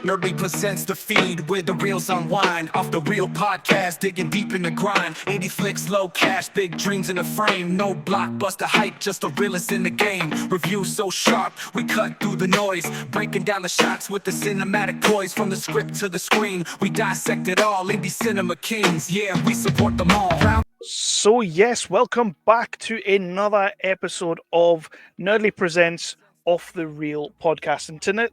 Nerdly presents the feed where the reels unwind. Off the real podcast, digging deep in the grind. 80 flicks, low cash, big dreams in the frame. No blockbuster hype, just the realest in the game. Reviews so sharp, we cut through the noise. Breaking down the shots with the cinematic poise. From the script to the screen, we dissect it all. Indie cinema kings, yeah, we support them all. So yes, welcome back to another episode of Nerdly Presents Off the Reel podcast. And tonight,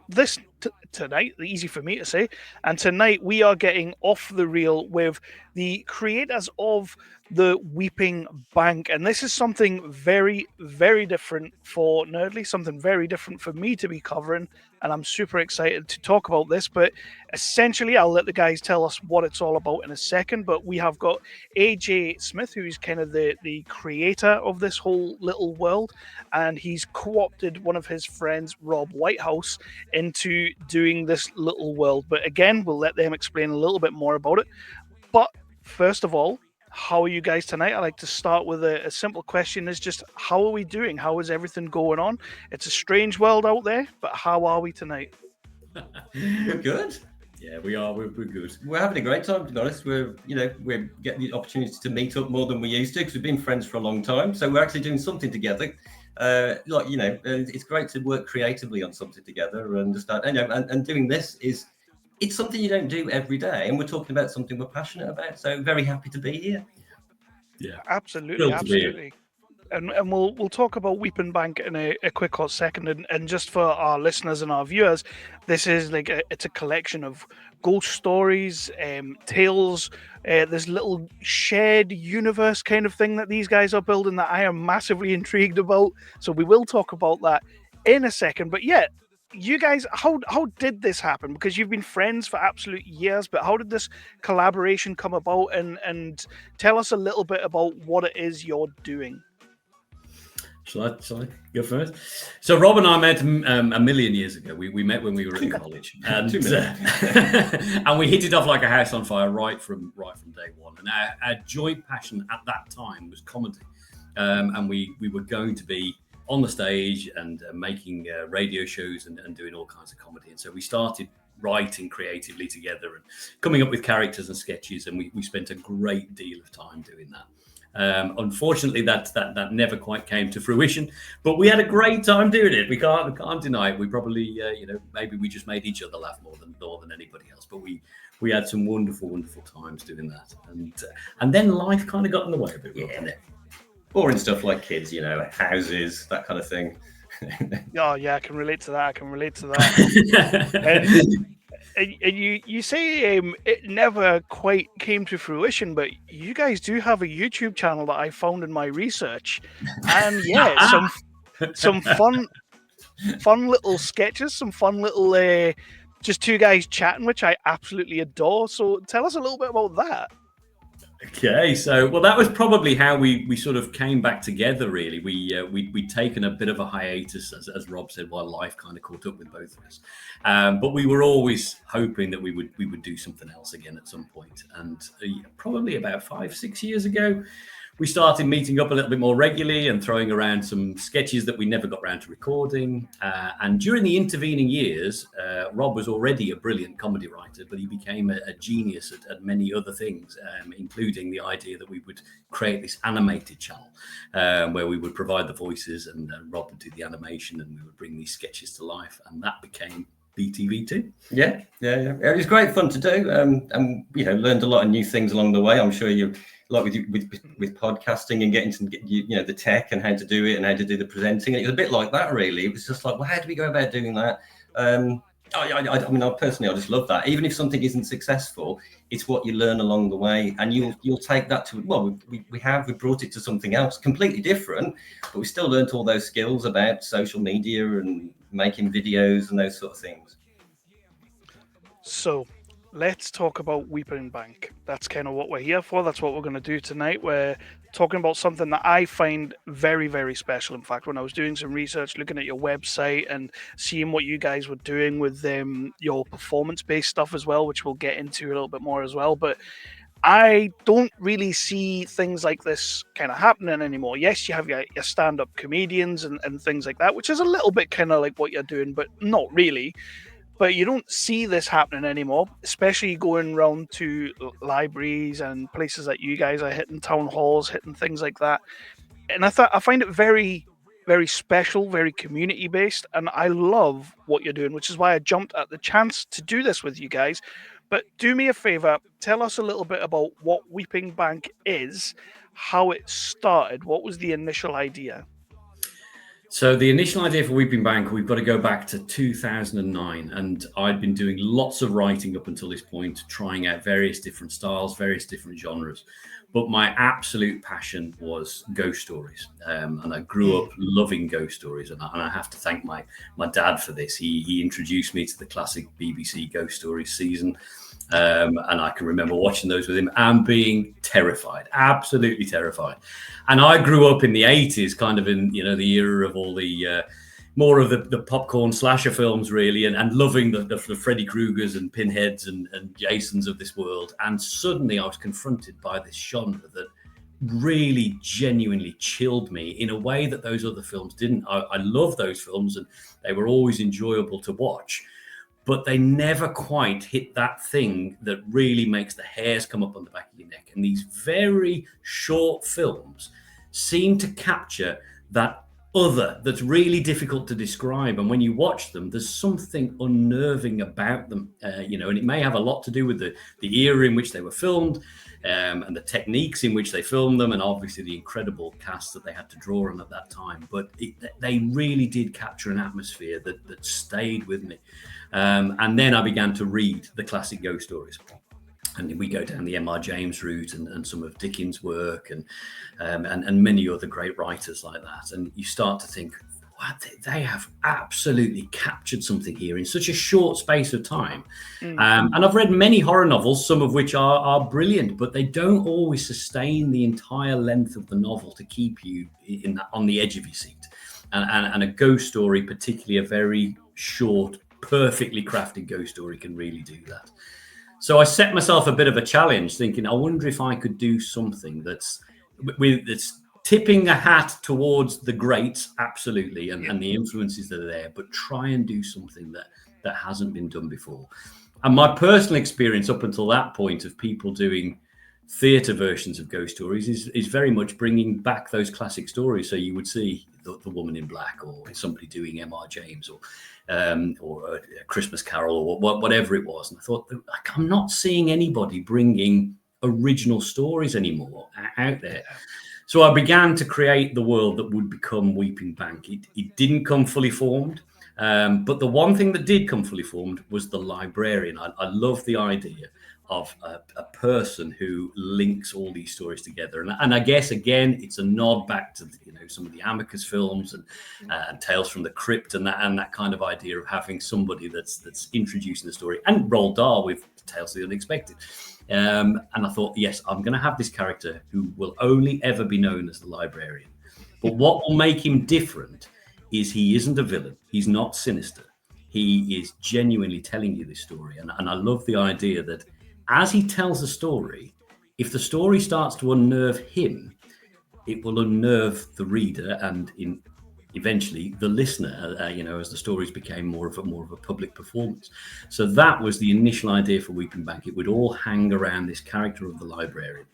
easy for me to say, and tonight we are getting off the reel with the creators of the Weeping Bank. And this is something very, very different for Nerdly, something very different for me to be covering. And I'm super excited to talk about this. But essentially, I'll let the guys tell us what it's all about in a second. But we have got A.G Smith, who's kind of the creator of this whole little world. And he's co-opted one of his friends, Rob Whitehouse, into doing this little world. But again, we'll let them explain a little bit more about it. But first of all, how are you guys tonight? I like to start with a simple question: is just how are we doing? How is everything going on? It's a strange world out there, but how are we tonight? Good. Yeah, we are. We're good. We're having a great time, to be honest. We're getting the opportunity to meet up more than we used to because we've been friends for a long time. So we're actually doing something together. It's great to work creatively on something together and doing this it's something you don't do every day, and we're talking about something we're passionate about. So very happy to be here. Yeah, absolutely. And we'll talk about Weeping Bank in a quick hot second. And just for our listeners and our viewers, this is it's a collection of ghost stories, tales, this little shared universe kind of thing that these guys are building that I am massively intrigued about. So we will talk about that in a second. But yeah, you guys, how did this happen? Because you've been friends for absolute years, but how did this collaboration come about? And tell us a little bit about what it is you're doing. Shall I go first? So Rob and I met a million years ago. We met when we were in college, and and we hit it off like a house on fire right from day one. And our joint passion at that time was comedy, and we were going to be on the stage and making radio shows and doing all kinds of comedy. And so we started writing creatively together and coming up with characters and sketches, and we spent a great deal of time doing that. Unfortunately, that never quite came to fruition, but we had a great time doing it. We can't deny it. We probably, maybe we just made each other laugh more than anybody else. But we had some wonderful times doing that, and then life kind of got in the way a bit, didn't it? Boring stuff like kids, houses, that kind of thing. Oh yeah, I can relate to that. And you say it never quite came to fruition, but you guys do have a YouTube channel that I found in my research, and yeah, some fun little sketches, some fun little just two guys chatting, which I absolutely adore. So tell us a little bit about that. Okay, so that was probably how we sort of came back together. Really, we'd taken a bit of a hiatus, as Rob said, while life kind of caught up with both of us. But we were always hoping that we would do something else again at some point. And probably about 5-6 years ago, we started meeting up a little bit more regularly and throwing around some sketches that we never got around to recording. And during the intervening years, Rob was already a brilliant comedy writer, but he became a genius at many other things, including the idea that we would create this animated channel where we would provide the voices and Rob would do the animation and we would bring these sketches to life. And that became BTV2. Yeah. It was great fun to do, and learned a lot of new things along the way. I'm sure you. Like with podcasting and getting to the tech and how to do it and how to do the presenting. And it was a bit like that, really. It was just like, well, how do we go about doing that? I personally, I just love that. Even if something isn't successful, it's what you learn along the way, and you'll take that to. Well, we brought it to something else completely different, but we still learned all those skills about social media and making videos and those sort of things. So let's talk about Weeping Bank. That's kind of what we're here for. That's what we're going to do tonight. We're talking about something that I find very, very special. In fact, when I was doing some research, looking at your website and seeing what you guys were doing with your performance-based stuff as well, which we'll get into a little bit more as well. But I don't really see things like this kind of happening anymore. Yes, you have your stand-up comedians and things like that, which is a little bit kind of like what you're doing, but not really. But you don't see this happening anymore, especially going around to libraries and places that you guys are hitting, town halls, hitting things like that. And I find it very, very special, very community based, and I love what you're doing, which is why I jumped at the chance to do this with you guys. But do me a favor, tell us a little bit about what Weeping Bank is, how it started, what was the initial idea? So the initial idea for Weeping Bank, we've got to go back to 2009, and I'd been doing lots of writing up until this point, trying out various different styles, various different genres. But my absolute passion was ghost stories, and I grew up loving ghost stories. And I have to thank my dad for this. He introduced me to the classic BBC ghost stories season. And I can remember watching those with him and being terrified, absolutely terrified. And I grew up in the 80s, kind of in, the era of all the more of the popcorn slasher films, really, and loving the Freddy Kruegers and Pinheads and Jasons of this world. And suddenly I was confronted by this genre that really genuinely chilled me in a way that those other films didn't. I love those films and they were always enjoyable to watch, but they never quite hit that thing that really makes the hairs come up on the back of your neck. And these very short films seem to capture that other that's really difficult to describe. And when you watch them, there's something unnerving about them, and it may have a lot to do with the era in which they were filmed, and the techniques in which they filmed them, and obviously the incredible cast that they had to draw on at that time. But they really did capture an atmosphere that stayed with me. And then I began to read the classic ghost stories. And we go down the M.R. James route and some of Dickens' work and many other great writers like that. And you start to think, wow, they have absolutely captured something here in such a short space of time. And I've read many horror novels, some of which are brilliant, but they don't always sustain the entire length of the novel to keep you on the edge of your seat. And a ghost story, particularly a very short, perfectly crafted ghost story, can really do that. So I set myself a bit of a challenge, thinking, I wonder if I could do something that's tipping a hat towards the greats, absolutely, and the influences that are there, but try and do something that hasn't been done before. And my personal experience up until that point of people doing theatre versions of ghost stories is very much bringing back those classic stories. So you would see the Woman in Black, or somebody doing M.R. James, or a Christmas Carol, or whatever it was. And I thought, I'm not seeing anybody bringing original stories anymore out there. So I began to create the world that would become Weeping Bank. It didn't come fully formed, but the one thing that did come fully formed was the Librarian. I love the idea of a person who links all these stories together. And I guess, again, it's a nod back to some of the Amicus films and Tales from the Crypt and that kind of idea of having somebody that's introducing the story, and Roald Dahl with Tales of the Unexpected. And I thought, yes, I'm going to have this character who will only ever be known as the Librarian. But what will make him different is he isn't a villain. He's not sinister. He is genuinely telling you this story. And I love the idea that as he tells the story, if the story starts to unnerve him, it will unnerve the reader and eventually the listener, as the stories became more of a public performance. So that was the initial idea for Weeping Bank. It would all hang around this character of the Librarian.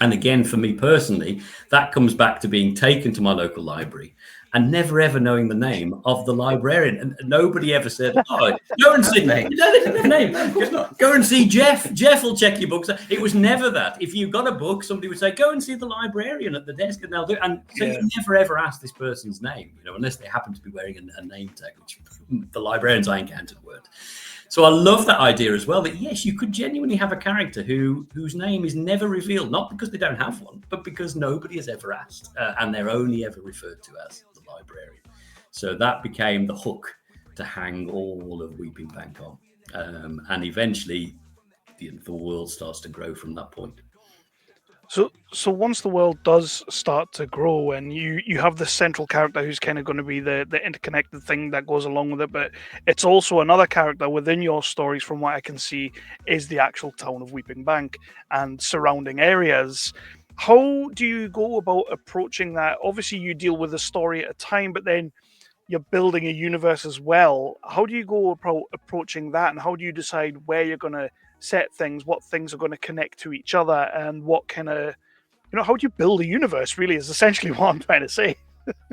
And again, for me personally, that comes back to being taken to my local library and never ever knowing the name of the librarian. And nobody ever said, "Oh, go and see name." No, they didn't have a name. Of course not. Go and see Jeff. Jeff will check your books. It was never that. If you got a book, somebody would say, "Go and see the librarian at the desk," and they'll do it. And so you never ever ask this person's name, unless they happen to be wearing a name tag, which the librarians I encountered weren't. So I love that idea as well, that yes, you could genuinely have a character whose name is never revealed, not because they don't have one, but because nobody has ever asked, and they're only ever referred to as the Librarian. So that became the hook to hang all of Weeping Bank on. And eventually the world starts to grow from that point. So once the world does start to grow and you have the central character who's kind of going to be the interconnected thing that goes along with it, but it's also another character within your stories, from what I can see, is the actual town of Weeping Bank and surrounding areas. How do you go about approaching that? Obviously, you deal with a story at a time, but then you're building a universe as well. How do you go approaching that, and how do you decide where you're going to set things, what things are going to connect to each other, and what kind of, how do you build a universe? Really, is essentially what I'm trying to say.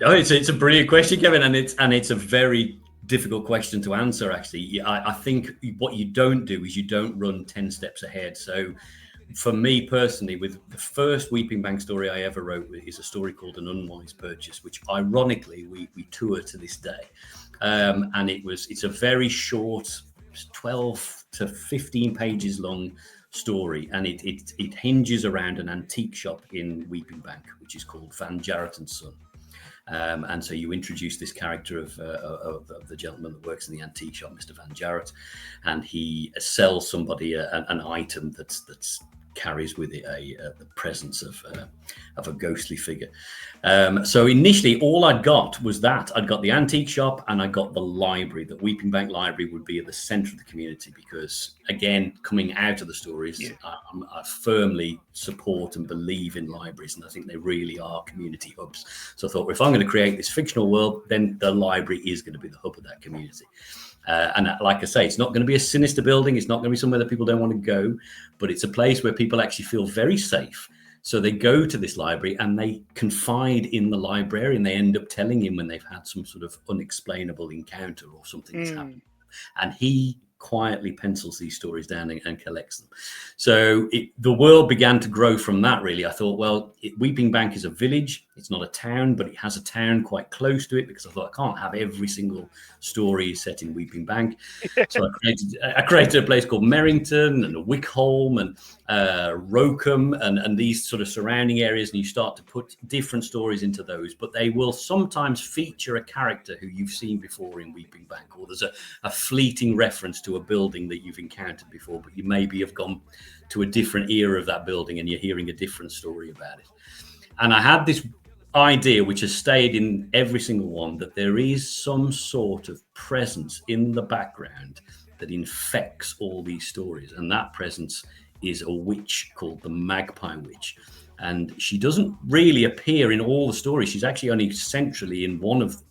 Oh, it's a brilliant question, Kevin, and it's a very difficult question to answer. Actually, I think what you don't do is you don't run 10 steps ahead. So, for me personally, with the first Weeping Bank story I ever wrote is a story called An Unwise Purchase, which ironically we tour to this day, and it's a very short, 12 to 15 pages long story, and it hinges around an antique shop in Weeping Bank, which is called Van Jarrett and Son. And so you introduce this character of the gentleman that works in the antique shop, Mr. Van Jarrett, and he sells somebody an item that's carries with it the presence of a ghostly figure. So initially, all I'd got was that. I'd got the antique shop and I got the library. The Weeping Bank Library would be at the centre of the community because, again, coming out of the stories, I firmly support and believe in libraries, and I think they really are community hubs. So I thought, well, if I'm going to create this fictional world, then the library is going to be the hub of that community. And like I say, it's not going to be a sinister building. It's not going to be somewhere that people don't want to go, but it's a place where people actually feel very safe. So they go to this library and they confide in the librarian. They end up telling him when they've had some sort of unexplainable encounter or something that's happened. And he quietly pencils these stories down and collects them. So the world began to grow from that, really. I thought, well, Weeping Bank is a village. It's not a town, but it has a town quite close to it because I thought I can't have every single story set in Weeping Bank. So I created a place called Merrington and Wickholm and Rokham and these sort of surrounding areas, and you start to put different stories into those, but they will sometimes feature a character who you've seen before in Weeping Bank, or there's a fleeting reference to a building that you've encountered before, but you maybe have gone to a different era of that building and you're hearing a different story about it. And I had this idea, which has stayed in every single one, that there is some sort of presence in the background that infects all these stories, and that presence is a witch called the Magpie Witch. And she doesn't really appear in all the stories. She's actually only centrally in one of them,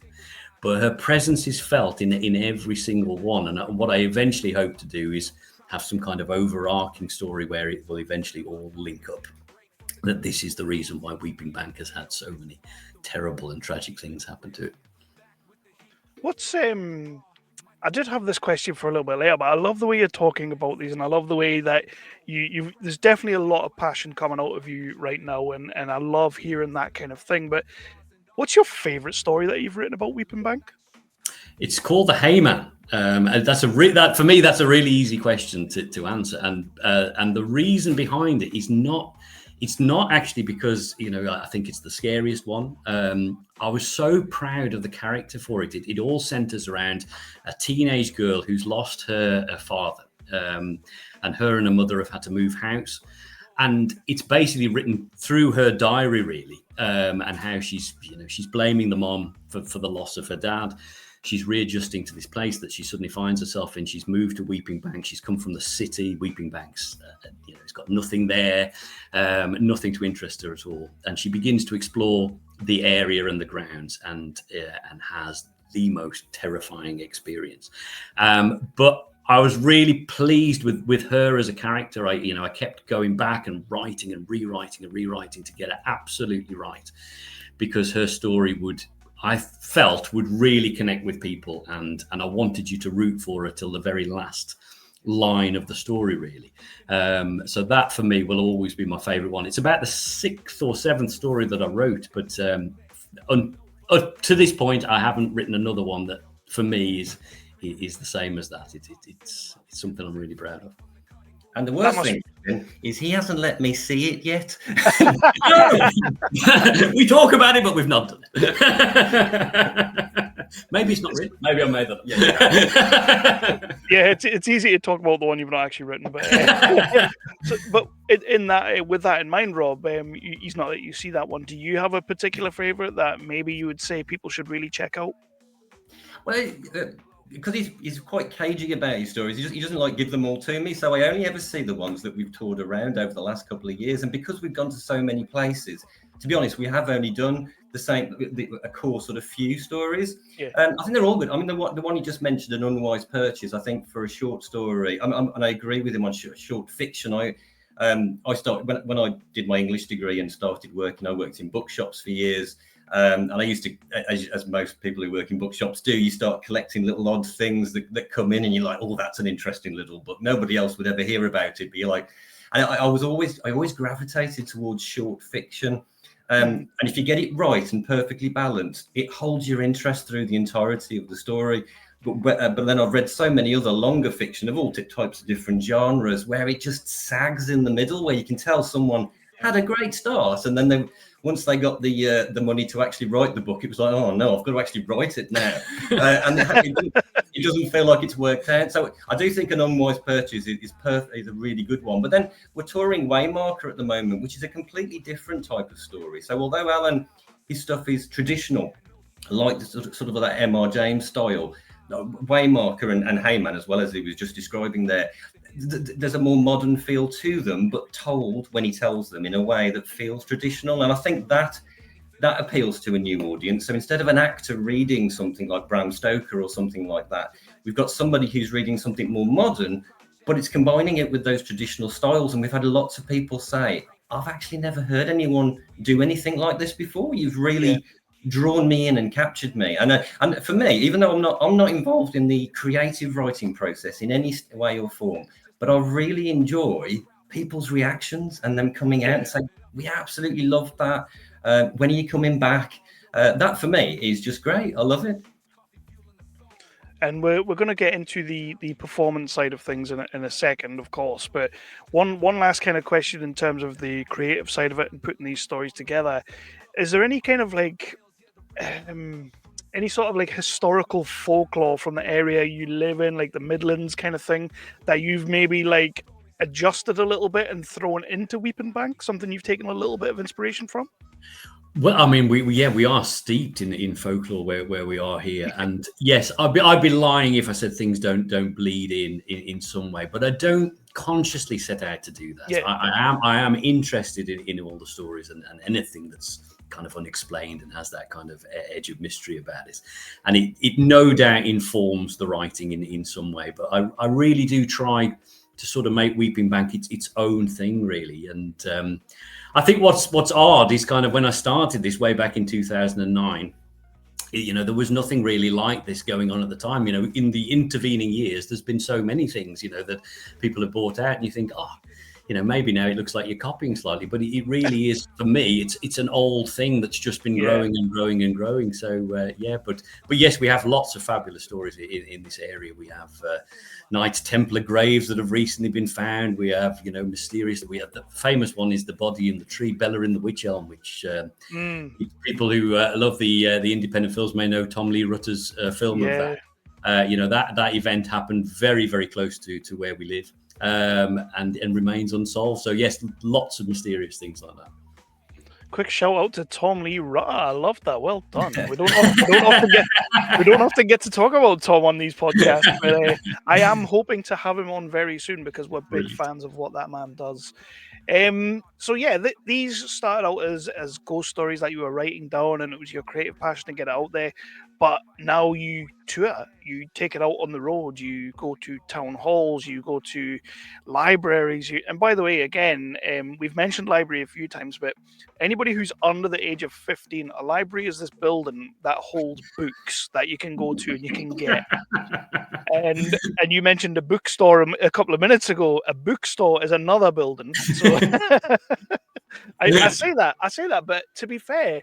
but her presence is felt in every single one. And what I eventually hope to do is have some kind of overarching story where it will eventually all link up, that this is the reason why Weeping Bank has had so many terrible and tragic things happen to it. What's I did have this question for a little bit later, but I love the way you're talking about these, and I love the way that you there's definitely a lot of passion coming out of you right now, and I love hearing that kind of thing. But what's your favorite story that you've written about Weeping Bank? It's called The Hayman. And that's that for me, that's a really easy question to answer. And the reason behind it is it's not actually because, I think it's the scariest one. I was so proud of the character for it. It all centers around a teenage girl who's lost her father, and her and her mother have had to move house. And it's basically written through her diary, really, and how she's blaming the mom for the loss of her dad. She's readjusting to this place that she suddenly finds herself in. She's moved to Weeping Bank. She's come from the city. Weeping Bank's, it's got nothing there, nothing to interest her at all. And she begins to explore the area and the grounds, and has the most terrifying experience. But I was really pleased with her as a character. I kept going back and writing and rewriting to get it absolutely right, because her story I felt would really connect with people, and I wanted you to root for her till the very last line of the story, really. So that for me will always be my favorite one. It's about the 6th or 7th story that I wrote, but to this point I haven't written another one that for me is the same as that. It's something I'm really proud of. And the worst thing is he hasn't let me see it yet. We talk about it, but we've not done it. Maybe it's not written. Maybe I made that up. Yeah, it's easy to talk about the one you've not actually written, but with that in mind, Rob, he's not let you see that one. Do you have a particular favorite that maybe you would say people should really check out? Well, because he's quite cagey about his stories. He doesn't like give them all to me. So I only ever see the ones that we've toured around over the last couple of years. And because we've gone to so many places, to be honest, we have only done the same, a core sort of few stories. Yeah. I think they're all good. I mean, the one you just mentioned, An Unwise Purchase, I think for a short story, and I agree with him on short fiction. I started when I did my English degree and started working. I worked in bookshops for years, and I used to, as most people who work in bookshops do, you start collecting little odd things that come in, and you're like, oh, that's an interesting little book. Nobody else would ever hear about it, but you're like, and I always gravitated towards short fiction. And if you get it right and perfectly balanced, it holds your interest through the entirety of the story. But then I've read so many other longer fiction of all types of different genres where it just sags in the middle, where you can tell someone had a great start, and then once they got the money to actually write the book, it was like, oh no, I've got to actually write it now, and it doesn't feel like it's worked out. So I do think An Unwise Purchase is a really good one. But then we're touring Waymarker at the moment, which is a completely different type of story. So although Alan, his stuff is traditional, like the sort of that M.R. James style, Waymarker and Heyman, as well as he was just describing there, there's a more modern feel to them, but told when he tells them in a way that feels traditional. And I think that appeals to a new audience. So instead of an actor reading something like Bram Stoker or something like that, we've got somebody who's reading something more modern, but it's combining it with those traditional styles. And we've had lots of people say, I've actually never heard anyone do anything like this before. You've really drawn me in and captured me. And for me, even though I'm not involved in the creative writing process in any way or form, but I really enjoy people's reactions and them coming out and saying, we absolutely loved that. When are you coming back? That for me is just great. I love it. And we're going to get into the performance side of things in a second, of course. But one last kind of question in terms of the creative side of it and putting these stories together. Is there any kind of like any sort of like historical folklore from the area you live in, like the Midlands kind of thing, that you've maybe like adjusted a little bit and thrown into Weeping Bank? Something you've taken a little bit of inspiration from? Well, I mean, we are steeped in folklore where we are here, and yes, I'd be lying if I said things don't bleed in some way, but I don't consciously set out to do that. Yeah. I am interested in all the stories and anything that's kind of unexplained and has that kind of edge of mystery about it, and it no doubt informs the writing in some way. But I really do try to sort of make Weeping Bank its own thing, really. And I think what's odd is kind of when I started this way back in 2009, there was nothing really like this going on at the time. In the intervening years, there's been so many things, that people have bought out, and you think, maybe now it looks like you're copying slightly, but it really is, for me, it's an old thing that's just been growing and growing and growing. So but yes, we have lots of fabulous stories in this area. We have Knights Templar graves that have recently been found. We have mysterious. We have the famous one is the body in the tree, Bella in the Witch Elm, which people who love the independent films may know Tom Lee Rutter's film of that. That event happened very, very close to where we live. And remains unsolved. So yes, lots of mysterious things like that. Quick shout out to Tom Lee Rutter. I love that. Well done. We don't often get to talk about Tom on these podcasts, but I am hoping to have him on very soon because we're big fans of what that man does. So yeah, these started out as ghost stories that you were writing down, and it was your creative passion to get it out there. But now you tour, you take it out on the road, you go to town halls, you go to libraries. And by the way, again, we've mentioned library a few times, but anybody who's under the age of 15, a library is this building that holds books that you can go to and you can get. And you mentioned a bookstore a couple of minutes ago. A bookstore is another building. So I say that, but to be fair,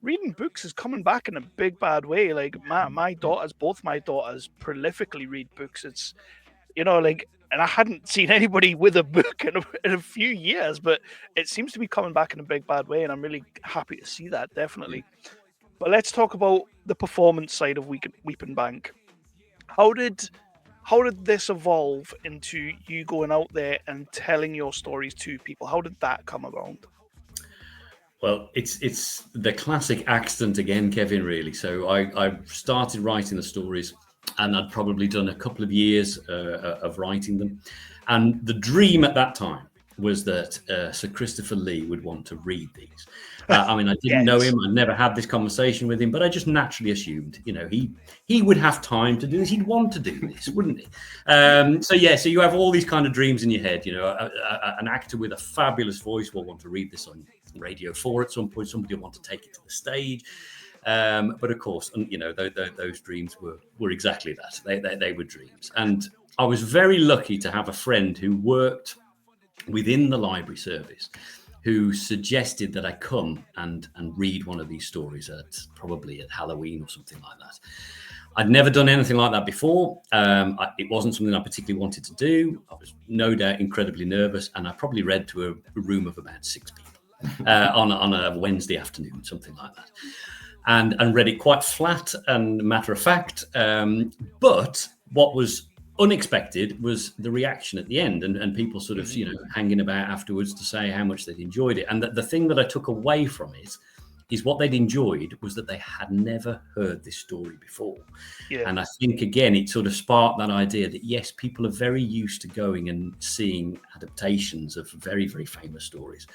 reading books is coming back in a big bad way. Like both my daughters prolifically read books. It's and I hadn't seen anybody with a book in a few years, but it seems to be coming back in a big bad way, and I'm really happy to see that, definitely. But let's talk about the performance side of Weeping Bank. How did this evolve into you going out there and telling your stories to people? How did that come around? Well, it's the classic accident again, Kevin, really. So I started writing the stories, and I'd probably done a couple of years of writing them. And the dream at that time was that Sir Christopher Lee would want to read these. I mean, I didn't know him. I never had this conversation with him, but I just naturally assumed, he would have time to do this. He'd want to do this, wouldn't he? So you have all these kind of dreams in your head. An actor with a fabulous voice will want to read this on Radio 4 at some point. Somebody will want to take it to the stage. But of course, those dreams were exactly that. They were dreams. And I was very lucky to have a friend who worked within the library service who suggested that I come and read one of these stories probably at Halloween or something like that. I'd never done anything like that before. It wasn't something I particularly wanted to do. I was no doubt incredibly nervous, and I probably read to a room of about 6 people on a Wednesday afternoon, something like that. And read it quite flat and matter of fact. But what was unexpected was the reaction at the end, and people sort of, hanging about afterwards to say how much they'd enjoyed it. And the thing that I took away from it is what they'd enjoyed was that they had never heard this story before. Yeah. And I think, again, it sort of sparked that idea that, yes, people are very used to going and seeing adaptations of very, very famous stories.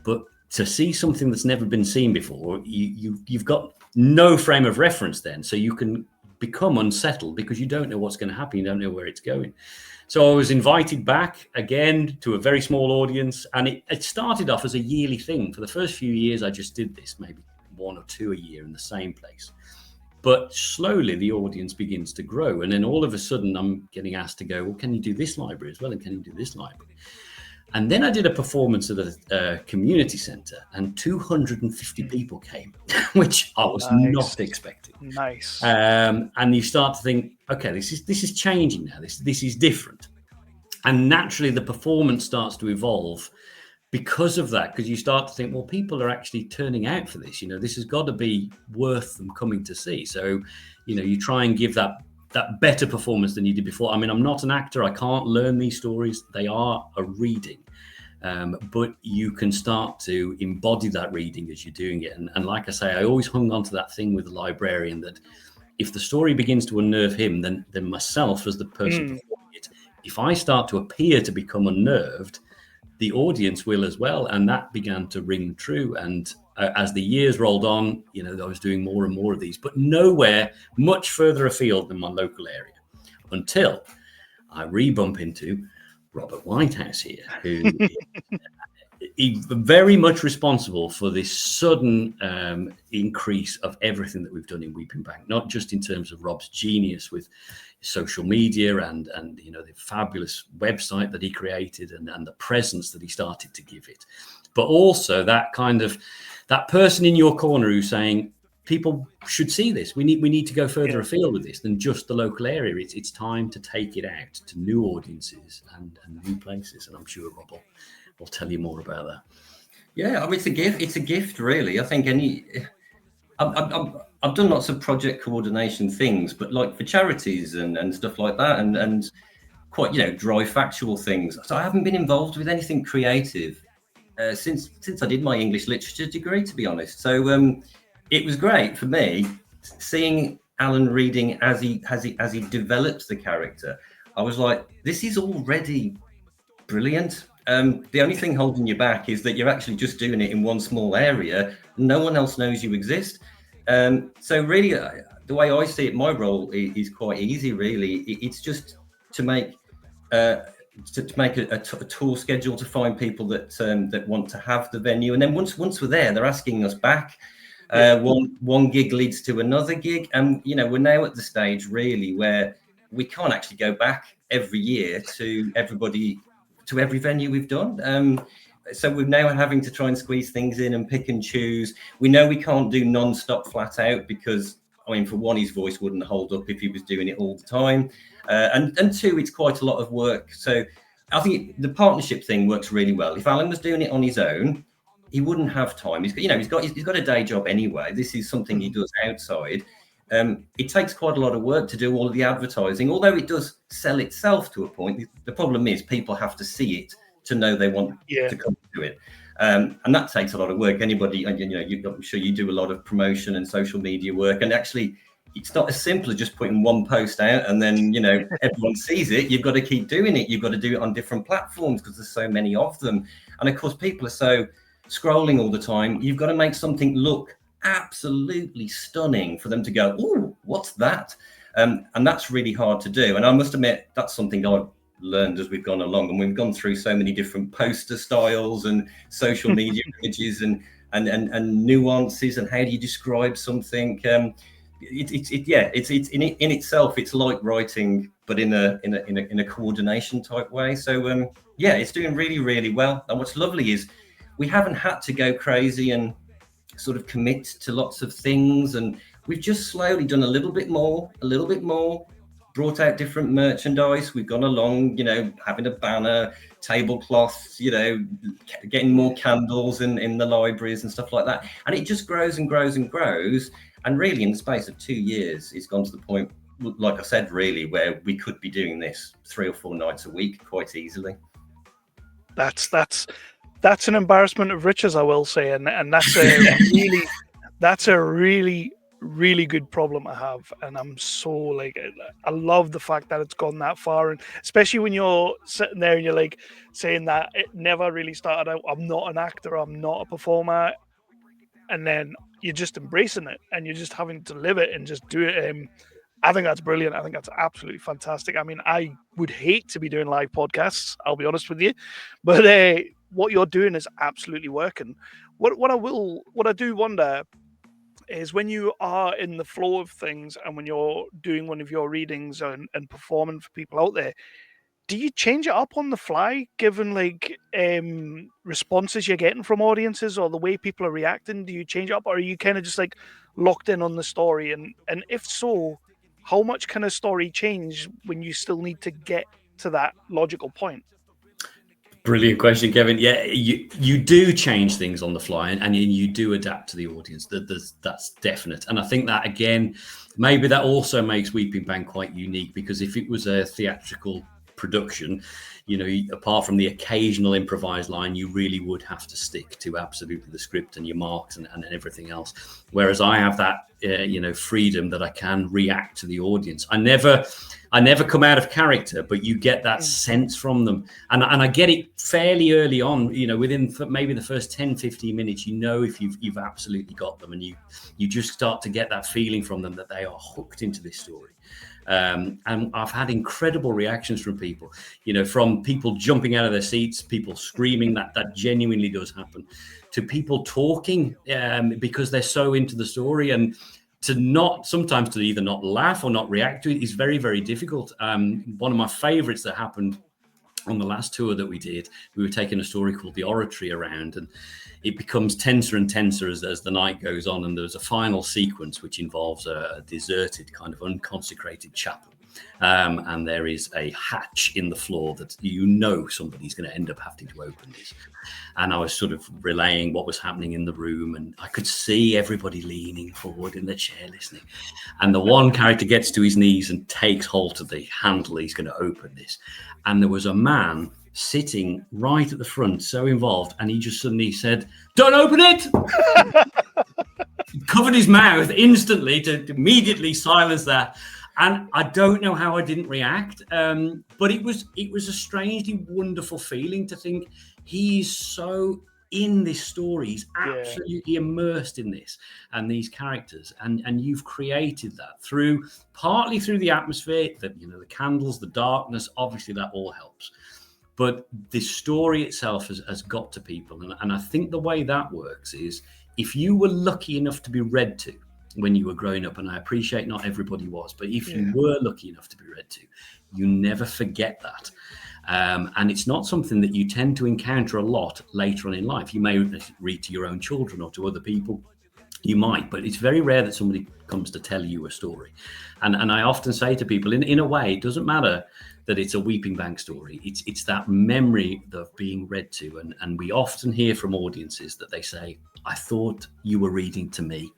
But to see something that's never been seen before, you've got no frame of reference then. So you can become unsettled because you don't know what's going to happen. You don't know where it's going. So I was invited back again to a very small audience, and it started off as a yearly thing. For the first few years, I just did this, maybe 1 or 2 a year in the same place. But slowly the audience begins to grow. And then all of a sudden I'm getting asked to go, well, can you do this library as well? And can you do this library? And then I did a performance at a community centre, and 250 people came, which I was not expecting. Nice. And you start to think, okay, this is changing now. This is different. And naturally, the performance starts to evolve because of that, because you start to think, well, people are actually turning out for this. This has got to be worth them coming to see. So, you try and give that better performance than you did before. I mean, I'm not an actor. I can't learn these stories. They are a reading. But you can start to embody that reading as you're doing it. And like I say, I always hung on to that thing with the librarian that if the story begins to unnerve him, then myself as the person performing it, if I start to appear to become unnerved, the audience will as well. And that began to ring true. And as the years rolled on, I was doing more and more of these, but nowhere much further afield than my local area until I rebump into Robert Whitehouse here, who is very much responsible for this sudden increase of everything that we've done in Weeping Bank, not just in terms of Rob's genius with social media and the fabulous website that he created and the presence that he started to give it, but also that person in your corner who's saying, people should see this. We need to go further afield with this than just the local area. It's time to take it out to new audiences and new places. And I'm sure Rob will tell you more about that. Yeah, I mean, it's a gift. It's a gift, really. I think I've done lots of project coordination things, but like for charities and stuff like that, and quite dry factual things. So I haven't been involved with anything creative since I did my English literature degree, to be honest. So it was great for me seeing Alan reading as he develops the character. I was like, this is already brilliant. The only thing holding you back is that you're actually just doing it in one small area. No one else knows you exist. So really, the way I see it, my role is quite easy. Really, it's just to make a tour schedule to find people that want to have the venue, and then once we're there, they're asking us back. One gig leads to another gig, and we're now at the stage really where we can't actually go back every year to every venue we've done. So we're now having to try and squeeze things in and pick and choose. We know we can't do non-stop flat out because, I mean, for one, his voice wouldn't hold up if he was doing it all the time. And two, it's quite a lot of work. So I think the partnership thing works really well. If Alan was doing it on his own, he wouldn't have time. He's got a day job anyway. This is something he does outside. It takes quite a lot of work to do all of the advertising, although it does sell itself to a point. The problem is people have to see it to know they want to come to it. And that takes a lot of work. Anybody, I'm sure you do a lot of promotion and social media work. And actually, it's not as simple as just putting one post out and then, you know, everyone sees it. You've got to keep doing it. You've got to do it on different platforms because there's so many of them. And of course, people are so scrolling all the time. You've got to make something look absolutely stunning for them to go, oh, what's that? And that's really hard to do. And I must admit, that's something I've learned as we've gone along. And we've gone through so many different poster styles and social media images and nuances and how do you describe something. It's in itself, it's like writing, but in a coordination type way. So it's doing really, really well. And what's lovely is we haven't had to go crazy and sort of commit to lots of things, and we've just slowly done a little bit more, brought out different merchandise. We've gone along, you know, having a banner, tablecloths, you know, getting more candles in the libraries and stuff like that. And it just grows and grows and grows. And really, in the space of 2 years, it's gone to the point, like I said, really, where we could be doing this 3 or 4 nights a week quite easily. That's an embarrassment of riches, I will say, and that's a really good problem to have. And I'm so like, I love the fact that it's gone that far, and especially when you're sitting there and you're like saying that it never really started out, I'm not an actor, I'm not a performer, and then you're just embracing it and you're just having to live it and just do it. I think that's brilliant. I think that's absolutely fantastic. I mean, I would hate to be doing live podcasts, I'll be honest with you, but what you're doing is absolutely working. What I do wonder is when you are in the flow of things and when you're doing one of your readings and performing for people out there, do you change it up on the fly given like responses you're getting from audiences or the way people are reacting? Do you change it up, or are you kind of just like locked in on the story? And if so, how much can a story change when you still need to get to that logical point? Brilliant question, Kevin. Yeah, you do change things on the fly, and you do adapt to the audience. That's definite. And I think that, again, maybe that also makes Weeping Bang quite unique, because if it was a theatrical production, you know, apart from the occasional improvised line, you really would have to stick to absolutely the script and your marks and everything else. Whereas I have that, freedom that I can react to the audience. I never come out of character, but you get that sense from them. And I get it fairly early on, you know, within maybe the first 10, 15 minutes, you know, if you've absolutely got them, and you just start to get that feeling from them that they are hooked into this story. And I've had incredible reactions from people, you know, from people jumping out of their seats, people screaming, that genuinely does happen, to people talking because they're so into the story, and sometimes to either not laugh or not react to it is very, very difficult. One of my favorites that happened on the last tour that we did, we were taking a story called The Oratory around, and it becomes tenser and tenser as the night goes on. And there's a final sequence which involves a deserted, kind of unconsecrated chapel. And there is a hatch in the floor that somebody's going to end up having to open this. And I was sort of relaying what was happening in the room, and I could see everybody leaning forward in the chair listening. And the one character gets to his knees and takes hold of the handle. He's going to open this. And there was a man sitting right at the front, so involved, and he just suddenly said, "Don't open it!" Covered his mouth instantly to immediately silence that. And I don't know how I didn't react, but it was a strangely wonderful feeling to think he's so in this story. He's absolutely immersed in this and these characters, and you've created that partly through the atmosphere, the candles, the darkness. Obviously, that all helps. But the story itself has got to people. And I think the way that works is if you were lucky enough to be read to when you were growing up, and I appreciate not everybody was, but if you were lucky enough to be read to, you never forget that. And it's not something that you tend to encounter a lot later on in life. You may read to your own children or to other people. You might, but it's very rare that somebody comes to tell you a story. And I often say to people, in a way, it doesn't matter that it's a Weeping Bang story. It's that memory of being read to. And we often hear from audiences that they say, "I thought you were reading to me."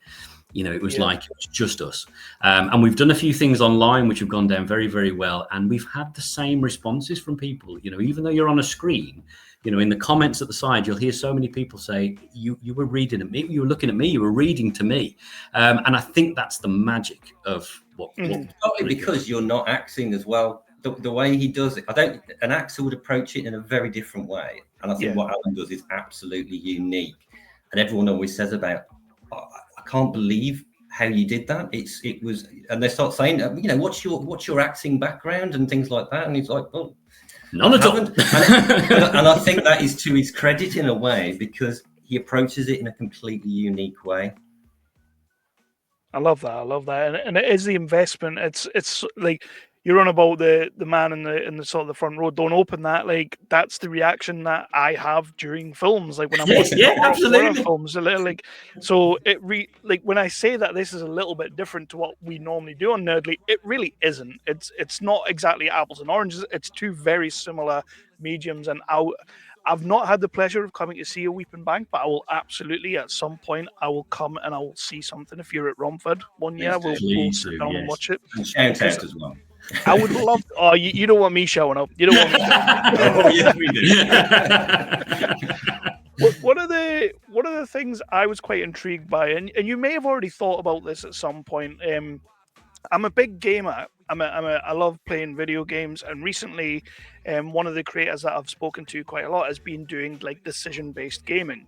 It was like it was just us. And we've done a few things online which have gone down very, very well. And we've had the same responses from people, even though you're on a screen, in the comments at the side, you'll hear so many people say, you were reading at me, you were looking at me, you were reading to me. And I think that's the magic of what Partly because you're not acting as well. The way he does it, an actor would approach it in a very different way. And I think what Alan does is absolutely unique. And everyone always says about, I can't believe how you did that. It was, and they start saying, what's your acting background and things like that. And he's like, well, none at all. And I think that is to his credit in a way, because he approaches it in a completely unique way. I love that, and it is the investment. It's like you're on about the man in the sort of the front row. Don't open that. Like that's the reaction that I have during films. Like when I'm watching horror films, like so it like when I say that this is a little bit different to what we normally do on Nerdly, it really isn't. It's not exactly apples and oranges. It's two very similar mediums, and I've not had the pleasure of coming to see a Weeping Bank, but I will absolutely at some point I will come and I will see something. If you're at Romford one year, we'll sit down and watch it. And shout out as well. I would love. Oh, you don't want me showing up. You don't want me. Oh, yes, we do. One of the things I was quite intrigued by, and you may have already thought about this at some point. I'm a big gamer. I love playing video games, and recently, one of the creators that I've spoken to quite a lot has been doing like decision-based gaming.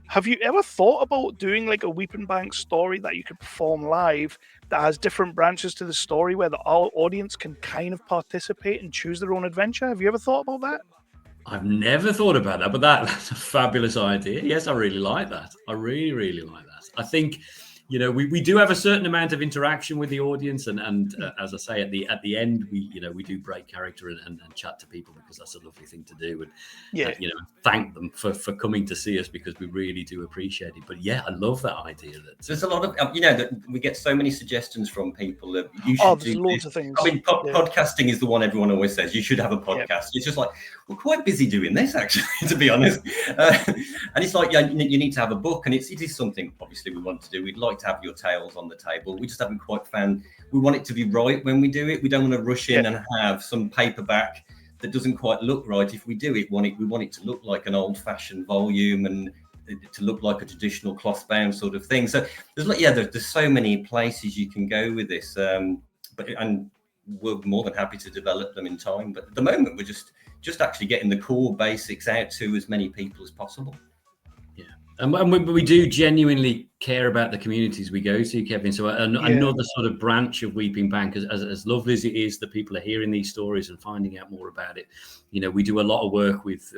Have you ever thought about doing like a Weeping Bank story that you could perform live that has different branches to the story where the audience can kind of participate and choose their own adventure? Have you ever thought about that? I've never thought about that, but that's a fabulous idea. Yes, I really like that. I really, really like that. I think, we do have a certain amount of interaction with the audience, and as I say, at the end, we do break character and chat to people, because that's a lovely thing to do, and thank them for coming to see us, because we really do appreciate it. But yeah, I love that idea. That there's a lot of that we get so many suggestions from people that you should do loads this. of things. I mean, podcasting is the one everyone always says you should have a podcast. Yep. It's just like, we're quite busy doing this, actually, to be honest. And it's like, you need to have a book, and it is something obviously we want to do. We'd like to have your tales on the table. We just haven't quite found, we want it to be right when we do it. We don't want to rush in and have some paperback that doesn't quite look right. If we do it, we want it to look like an old-fashioned volume and to look like a traditional cloth-bound sort of thing. So there's so many places you can go with this, and we're more than happy to develop them in time. But at the moment, we're just actually getting the core basics out to as many people as possible. Yeah, and we do genuinely care about the communities we go to, Kevin. So another sort of branch of Weeping Bank, as lovely as it is that people are hearing these stories and finding out more about it, we do a lot of work with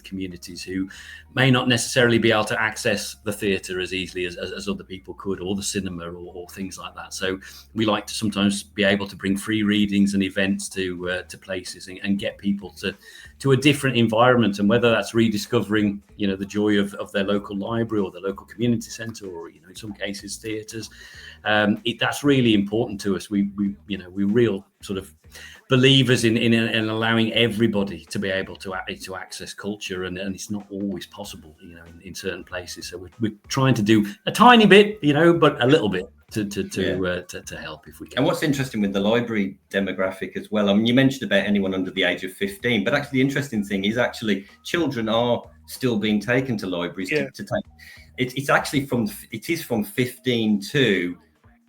communities who may not necessarily be able to access the theatre as easily as other people could, or the cinema, or things like that. So we like to sometimes be able to bring free readings and events to places and get people to a different environment, and whether that's rediscovering the joy of their local library or their local community centre, or in some cases theatres. That's really important to us. We real sort of believers in allowing everybody to be able to access culture, and it's not always possible in certain places. So we're trying to do a tiny bit, but a little bit to help if we can. And what's interesting with the library demographic as well, I mean, you mentioned about anyone under the age of 15, but actually the interesting thing is actually children are still being taken to libraries to take. It's actually from 15 to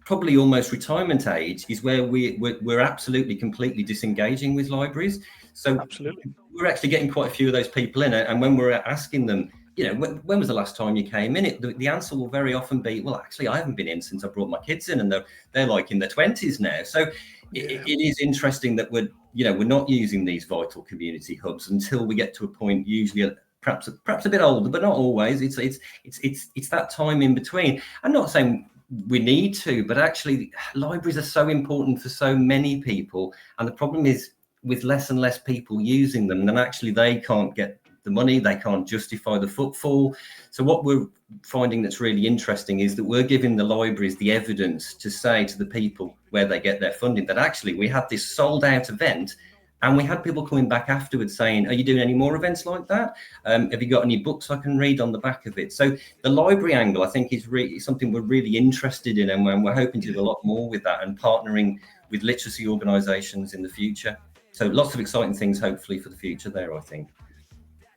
probably almost retirement age is where we're absolutely completely disengaging with libraries. So absolutely, we're actually getting quite a few of those people in, and when we're asking them, when was the last time you came in? The answer will very often be, well, actually, I haven't been in since I brought my kids in, and they're like in their 20s now. So it is interesting that we're not using these vital community hubs until we get to a point, usually perhaps a bit older, but not always. It's that time in between. I'm not saying we need to, but actually libraries are so important for so many people, and the problem is with less and less people using them, then actually they can't get the money, they can't justify the footfall. So what we're finding that's really interesting is that we're giving the libraries the evidence to say to the people where they get their funding that actually we had this sold out event, And we had people coming back afterwards saying, are you doing any more events like that? Have you got any books I can read on the back of it? So the library angle, I think, is really something we're really interested in, and we're hoping to do a lot more with that and partnering with literacy organisations in the future. So lots of exciting things, hopefully, for the future there, I think.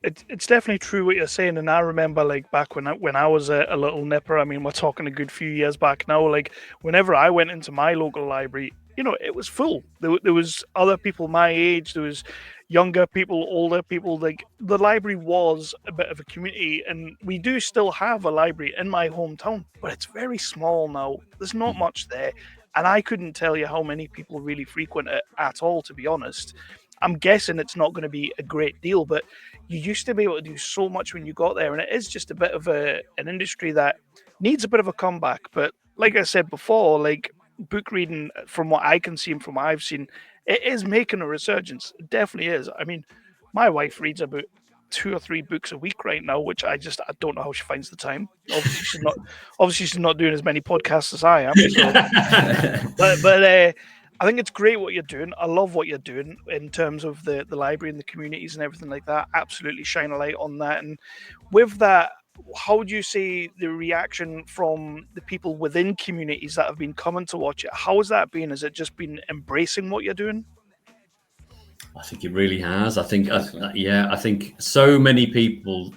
It's definitely true what you're saying, and I remember like back when I was a little nipper. I mean, we're talking a good few years back now. Like whenever I went into my local library, it was full. There was other people my age. There was younger people, older people. Like the library was a bit of a community, and we do still have a library in my hometown, but it's very small now. There's not much there, and I couldn't tell you how many people really frequent it at all, to be honest. I'm guessing it's not going to be a great deal, but you used to be able to do so much when you got there, and it is just a bit of an industry that needs a bit of a comeback. But like I said before, like book reading, from what I can see and from what I've seen, it is making a resurgence. It definitely is. I mean, my wife reads about 2 or 3 books a week right now, which I don't know how she finds the time. Obviously she's not doing as many podcasts as I am. So. but I think it's great what you're doing. I love what you're doing in terms of the library and the communities and everything like that. Absolutely shine a light on that. And with that, how would you say the reaction from the people within communities that have been coming to watch it? How has that been? Has it just been embracing what you're doing? I think it really has. I think so many people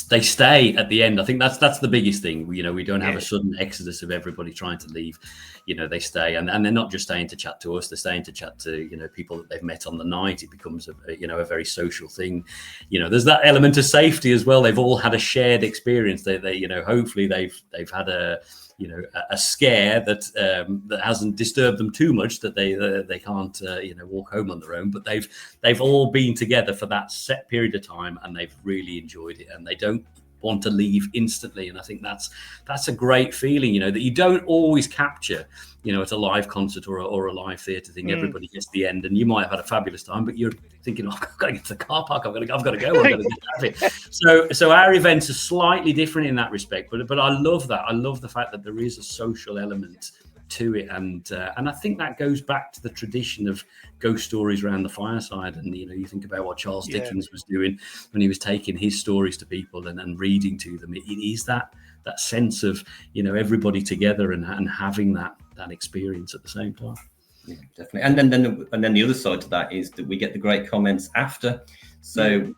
they stay at the end. I think that's the biggest thing. We don't have a sudden exodus of everybody trying to leave. They stay, and they're not just staying to chat to us. They're staying to chat to people that they've met on the night. It becomes a very social thing. There's that element of safety as well. They've all had a shared experience. They hopefully they've had a scare that hasn't disturbed them too much, that they can't walk home on their own, but they've all been together for that set period of time, and they've really enjoyed it, and they don't want to leave instantly. And I think that's a great feeling, that you don't always capture, at a live concert or a live theatre thing. Everybody gets to the end, and you might have had a fabulous time, but you're thinking, I've got to get to the car park. I've got to go. I've got to get out of it. So our events are slightly different in that respect, but I love that. I love the fact that there is a social element to it, and I think that goes back to the tradition of ghost stories around the fireside. And you think about what Charles Dickens was doing when he was taking his stories to people and reading to them. It is that sense of everybody together and having that experience at the same time. Yeah, definitely. And then the other side to that is that we get the great comments after. So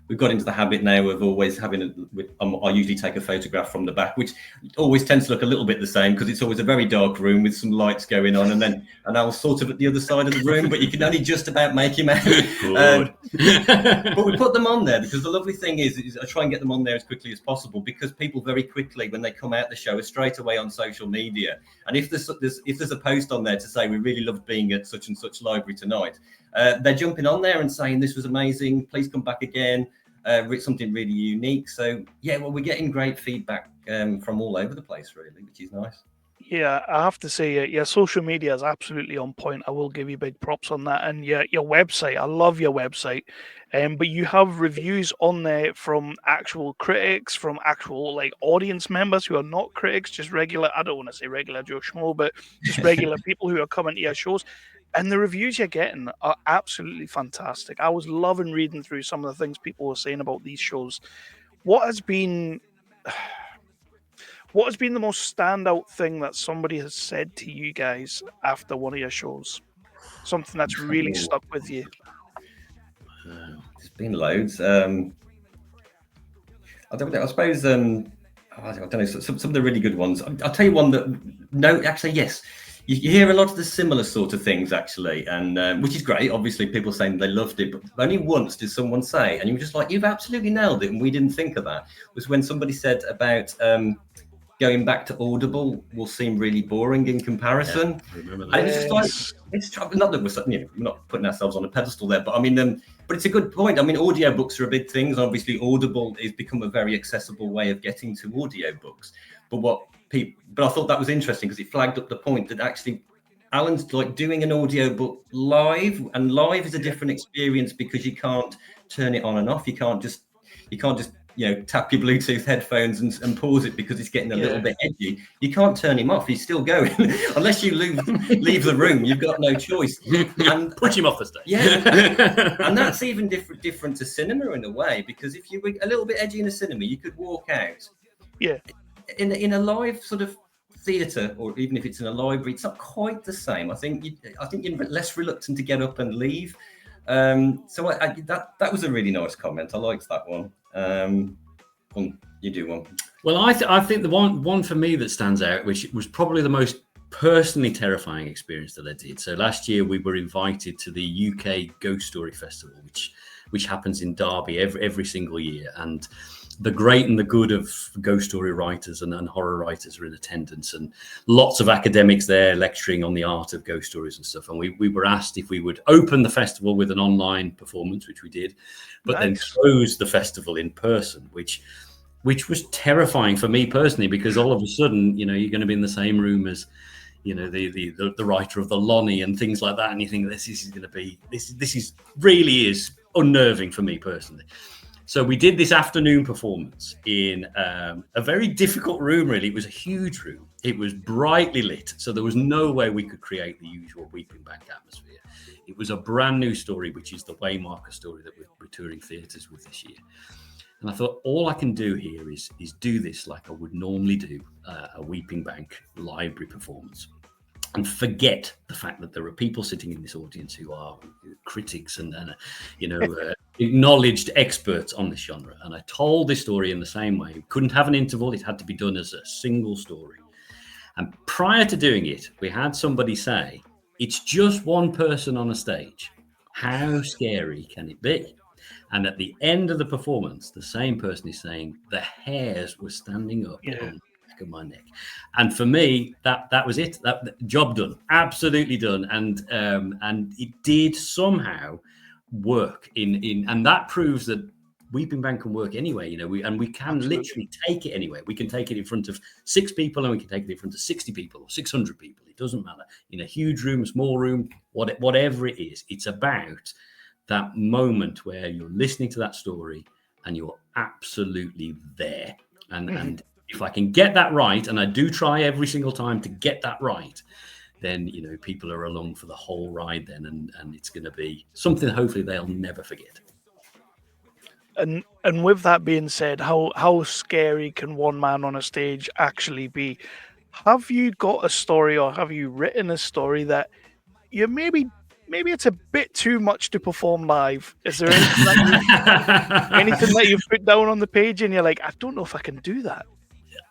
we've got into the habit now of always having I usually take a photograph from the back, which always tends to look a little bit the same because it's always a very dark room with some lights going on, and I was sort of at the other side of the room, but you can only just about make him out. But we put them on there because the lovely thing is I try and get them on there as quickly as possible, because people very quickly, when they come out the show, are straight away on social media. And if there's a post on there to say we really loved being at such and such library tonight, they're jumping on there and saying this was amazing, please come back again. It's something really unique. So we're getting great feedback from all over the place, really, which is nice. Yeah, I have to say, social media is absolutely on point. I will give you big props on that. And your website, I love your website. But you have reviews on there from actual critics, from actual audience members who are not critics, just regular, I don't want to say regular Joe Schmo, but just regular people who are coming to your shows. And the reviews you're getting are absolutely fantastic. I was loving reading through some of the things people were saying about these shows. What has been the most standout thing that somebody has said to you guys after one of your shows? Something that's really stuck with you? There's been loads. I don't know. I suppose I don't know. Some of the really good ones. I'll tell you one that yes. You hear a lot of the similar sort of things, actually, and which is great. Obviously, people saying they loved it, but only once did someone say, and you were just like, you've absolutely nailed it, and we didn't think of that, was when somebody said about going back to Audible will seem really boring in comparison. Yeah, I remember that. And it's just like, not that we're not putting ourselves on a pedestal there, but I mean, but it's a good point. I mean, audiobooks are a big thing, and obviously Audible has become a very accessible way of getting to audiobooks. But I thought that was interesting because it flagged up the point that actually Alan's doing an audiobook live, and live is a different experience because you can't turn it on and off. You can't just tap your Bluetooth headphones and pause it because it's getting a little bit edgy. You can't turn him off. He's still going unless you leave the room. You've got no choice. And push him off the stage. Yeah, and that's even different to cinema in a way, because if you were a little bit edgy in a cinema, you could walk out. Yeah. In a live sort of theatre, or even if it's in a library, it's not quite the same. I think you're less reluctant to get up and leave. So that was a really nice comment. I liked that one. You do one. Well, I think the one for me that stands out, which was probably the most personally terrifying experience that I did. So last year we were invited to the UK Ghost Story Festival, which happens in Derby every single year, and the great and the good of ghost story writers and horror writers are in attendance, and lots of academics there lecturing on the art of ghost stories and stuff. And we were asked if we would open the festival with an online performance, which we did, but then close the festival in person, which was terrifying for me personally, because all of a sudden, you're going to be in the same room as, the writer of the Lonnie and things like that, and you think this is really unnerving for me personally. So we did this afternoon performance in a very difficult room, really. It was a huge room. It was brightly lit, so there was no way we could create the usual Weeping Bank atmosphere. It was a brand new story, which is the Waymarker story that we're touring theatres with this year. And I thought, all I can do here is do this like I would normally do a Weeping Bank library performance, and forget the fact that there are people sitting in this audience who are critics and acknowledged experts on this genre. And I told this story in the same way. We couldn't have an interval. It had to be done as a single story. And prior to doing it, we had somebody say, it's just one person on a stage. How scary can it be? And at the end of the performance, the same person is saying, the hairs were standing up on the back of my neck. And for me, that was it. That job done, absolutely done. And it did somehow work and that proves that Weeping Bank can work anyway. We can literally take it anywhere. We can take it in front of 6 people, and we can take it in front of 60 people or 600 people. It doesn't matter. In a huge room, a small room, whatever it is. It's about that moment where you're listening to that story and you're absolutely there. And if I can get that right, and I do try every single time to get that right, then people are along for the whole ride then, and it's going to be something hopefully they'll never forget. And with that being said, how scary can one man on a stage actually be? Have you got a story, or have you written a story that you maybe it's a bit too much to perform live? Is there anything that you've put down on the page and you're like, I don't know if I can do that?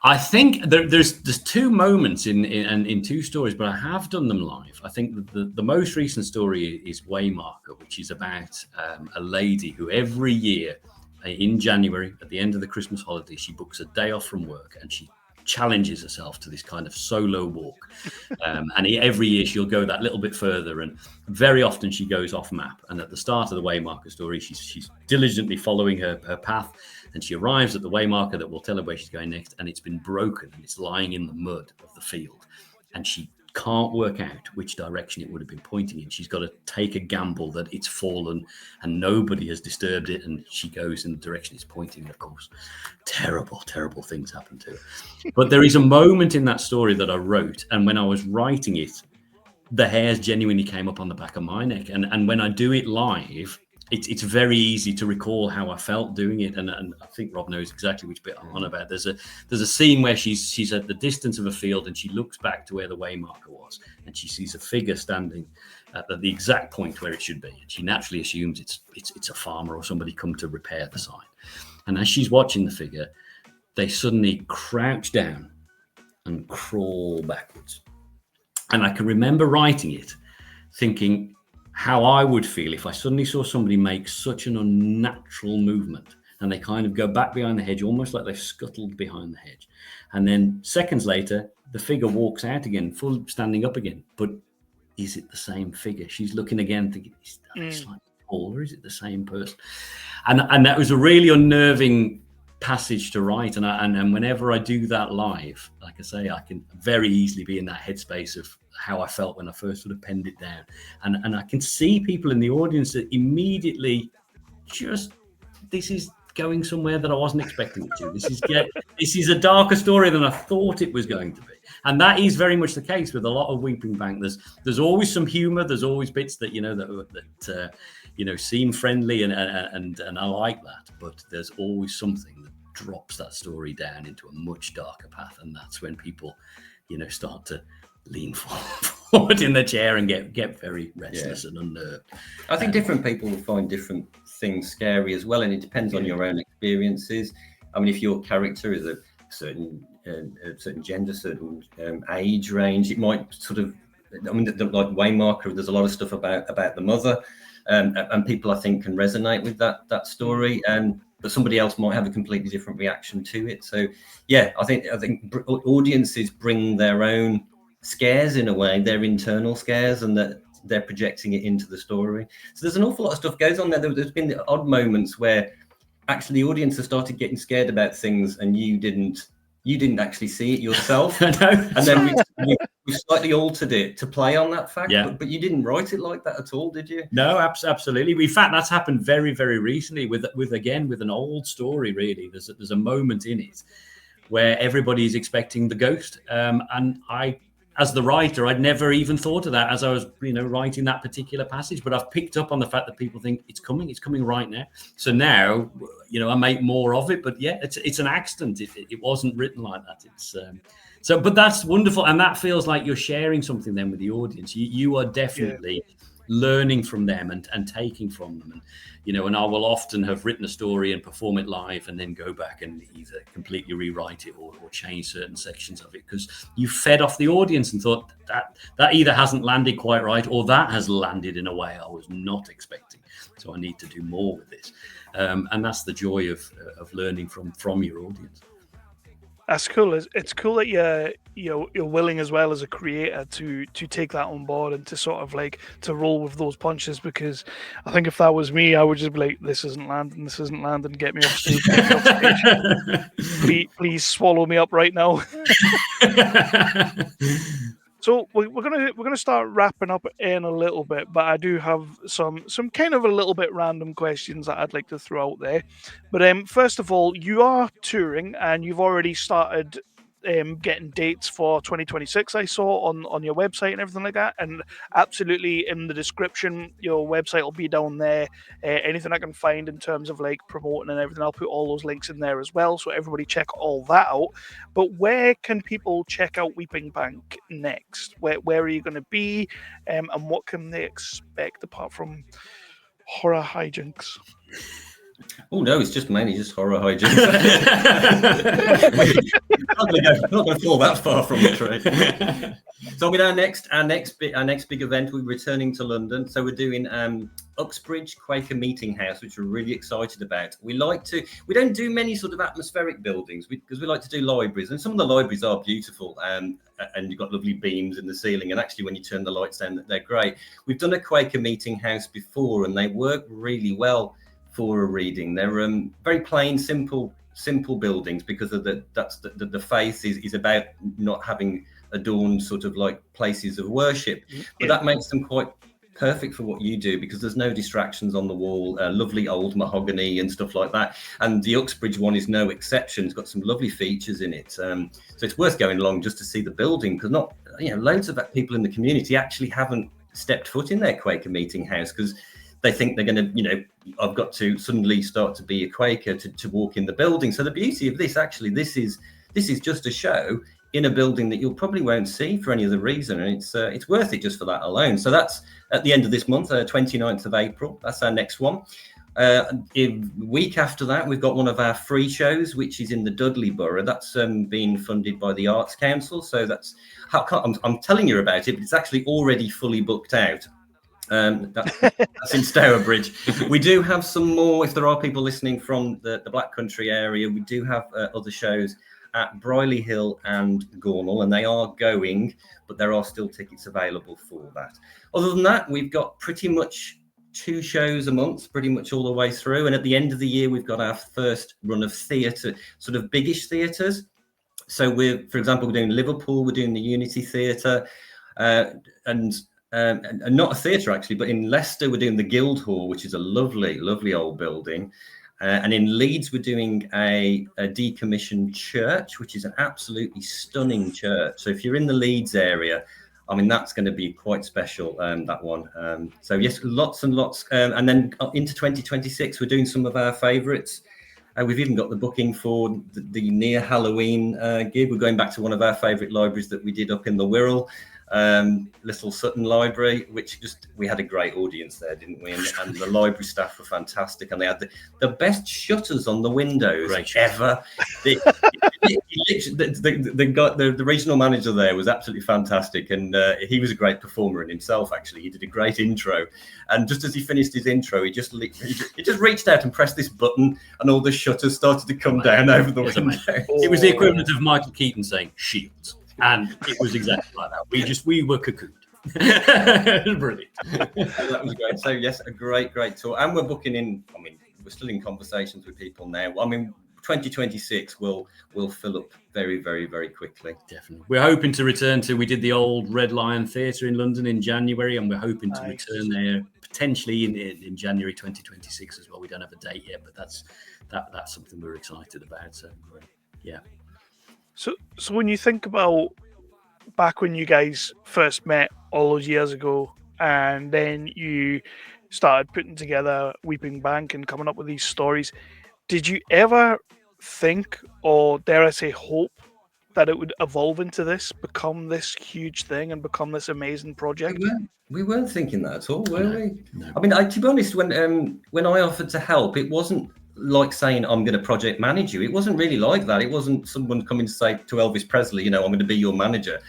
I think there's 2 moments in 2 stories, but I have done them live. I think the most recent story is Waymarker, which is about a lady who every year in January, at the end of the Christmas holiday, she books a day off from work and she challenges herself to this kind of solo walk. And every year she'll go that little bit further, and very often she goes off map. And at the start of the Waymarker story, she's diligently following her path, and she arrives at the Waymarker that will tell her where she's going next, and it's been broken and it's lying in the mud of the field, and she can't work out which direction it would have been pointing in. She's got to take a gamble that it's fallen and nobody has disturbed it, and she goes in the direction it's pointing. Of course, terrible things happen to her. But there is a moment in that story that I wrote, and when I was writing it, the hairs genuinely came up on the back of my neck. And when I do it live, it's very easy to recall how I felt doing it, and I think Rob knows exactly which bit I'm on about. There's a scene where she's at the distance of a field, and she looks back to where the Waymarker was, and she sees a figure standing at the exact point where it should be, and she naturally assumes it's a farmer or somebody come to repair the sign. And as she's watching the figure, they suddenly crouch down and crawl backwards. And I can remember writing it, thinking how I would feel if I suddenly saw somebody make such an unnatural movement, and they kind of go back behind the hedge, almost like they've scuttled behind the hedge. And then seconds later, the figure walks out again, full standing up again. But is it the same figure? She's looking again, thinking, is that slightly taller? Is it the same person? And that was a really unnerving passage to write. And whenever I do that live, like I say, I can very easily be in that headspace of how I felt when I first sort of penned it down. And I can see people in the audience that immediately just, this is going somewhere that I wasn't expecting it to. This is a darker story than I thought it was going to be, and that is very much the case with a lot of Weeping Bank. There's always some humour. There's always bits that seem friendly, and I like that. But there's always something that drops that story down into a much darker path, and that's when people, start to lean forward in the chair and get very restless and unnerved. I think different people will find different things scary as well, and it depends on your own experiences. I mean, if your character is a certain gender, certain age range, it might sort of, I mean, like Waymarker, there's a lot of stuff about the mother, and people I think can resonate with that story, but somebody else might have a completely different reaction to it. So yeah, I think audiences bring their own scares, in a way, their internal scares, and that they're projecting it into the story. So there's an awful lot of stuff goes on there. There's been the odd moments where actually the audience has started getting scared about things, and you didn't actually see it yourself. I know. And then we slightly altered it to play on that fact. Yeah. But you didn't write it like that at all, did you? No, absolutely. In fact, that's happened very, very recently with an old story. Really, there's a moment in it where everybody is expecting the ghost, and I, as the writer, I'd never even thought of that as I was, writing that particular passage. But I've picked up on the fact that people think it's coming right now. So now, I make more of it. But yeah, it's an accident. It wasn't written like that. But that's wonderful, and that feels like you're sharing something then with the audience. You are definitely learning from them and taking from them, and I will often have written a story and perform it live, and then go back and either completely rewrite it or change certain sections of it, because you fed off the audience and thought that either hasn't landed quite right, or that has landed in a way I was not expecting. So I need to do more with this, and that's the joy of learning from your audience. That's cool. It's cool that you're willing as well as a creator to take that on board and to sort of like to roll with those punches, because I think if that was me, I would just be like, this isn't landing, get me off stage. Please swallow me up right now. So we're gonna start wrapping up in a little bit, but I do have some kind of a little bit random questions that I'd like to throw out there. But first of all, you are touring and you've already started getting dates for 2026. I saw on your website and everything like that, and absolutely in the description, your website will be down there. Anything I can find in terms of like promoting and everything, I'll put all those links in there as well, so everybody check all that out. But where can people check out Weeping Bank next? Where are you going to be, and what can they expect apart from horror hijinks? Oh no, it's mainly just horror hijinks. Not going to fall that far from the tree. So with our next big event, we're returning to London. So we're doing Uxbridge Quaker Meeting House, which we're really excited about. We don't do many sort of atmospheric buildings because we like to do libraries, and some of the libraries are beautiful, and you've got lovely beams in the ceiling, and actually when you turn the lights down, they're great. We've done a Quaker Meeting House before, and they work really well for a reading. They're very plain, simple buildings, because of the faith is about not having adorned sort of like places of worship, but that makes them quite perfect for what you do, because there's no distractions on the wall, lovely old mahogany and stuff like that. And the Uxbridge one is no exception. It's got some lovely features in it, so it's worth going along just to see the building, because loads of people in the community actually haven't stepped foot in their Quaker Meeting House because they think they're going to, I've got to suddenly start to be a Quaker to walk in the building. So the beauty of this, actually, this is just a show in a building that you probably won't see for any other reason, and it's worth it just for that alone. So that's at the end of this month, 29th of April. That's our next one. A week after that, we've got one of our free shows, which is in the Dudley Borough. That's being funded by the Arts Council. So I'm telling you about it, but it's actually already fully booked out. That's in Stourbridge. We do have some more, if there are people listening from the Black Country area, we do have other shows at Briley Hill and Gornal, and they are going, but there are still tickets available for that. Other than that, we've got pretty much 2 shows a month, pretty much all the way through. And at the end of the year, we've got our first run of theatre, sort of biggish theatres. So for example, we're doing Liverpool, we're doing the Unity Theatre, and not a theatre actually, but in Leicester we're doing the Guildhall, which is a lovely old building, And in Leeds, we're doing a decommissioned church, which is an absolutely stunning church. So if you're in the Leeds area, I mean, that's going to be quite special, that one. So yes, lots and lots. And then into 2026, we're doing some of our favourites. We've even got the booking for the near Halloween gig. We're going back to one of our favourite libraries that we did up in the Wirral, Little Sutton Library, which we had a great audience there, didn't we? And the library staff were fantastic, and they had the best shutters on the windows ever. The regional manager there was absolutely fantastic, and he was a great performer in himself. Actually, he did a great intro, and just as he finished his intro, he just reached out and pressed this button, and all the shutters started to come down over the window. It was the equivalent of Michael Keaton saying "shields," and it was exactly like that. We were cocooned. Brilliant. That was great. So yes, a great tour, and we're booking in. I mean, we're still in conversations with people now. I mean, 2026 will fill up very, very, very quickly. Definitely. We're hoping to return to. We did the old Red Lion Theatre in London in January, and we're hoping to return there potentially in January 2026 as well. We don't have a date yet, but that's something we're excited about. So yeah. So when you think about back when you guys first met all those years ago, and then you started putting together Weeping Bank and coming up with these stories, did you ever think, or dare I say hope, that it would evolve into this, become this huge thing and become this amazing project? We weren't thinking that at all, were we? No. I mean, to be honest, when I offered to help, it wasn't like saying I'm going to project manage you. It wasn't really like that. It wasn't someone coming to say to Elvis Presley, I'm going to be your manager.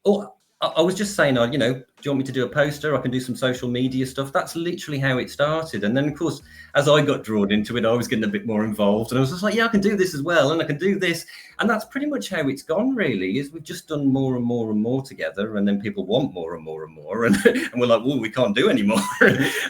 Or I was just saying, do you want me to do a poster? I can do some social media stuff. That's literally how it started. And then, of course, as I got drawn into it, I was getting a bit more involved. And I was just like, yeah, I can do this as well. And I can do this. And that's pretty much how it's gone, really, is we've just done more and more and more together. And then people want more and more and more. And we're like, well, we can't do any more.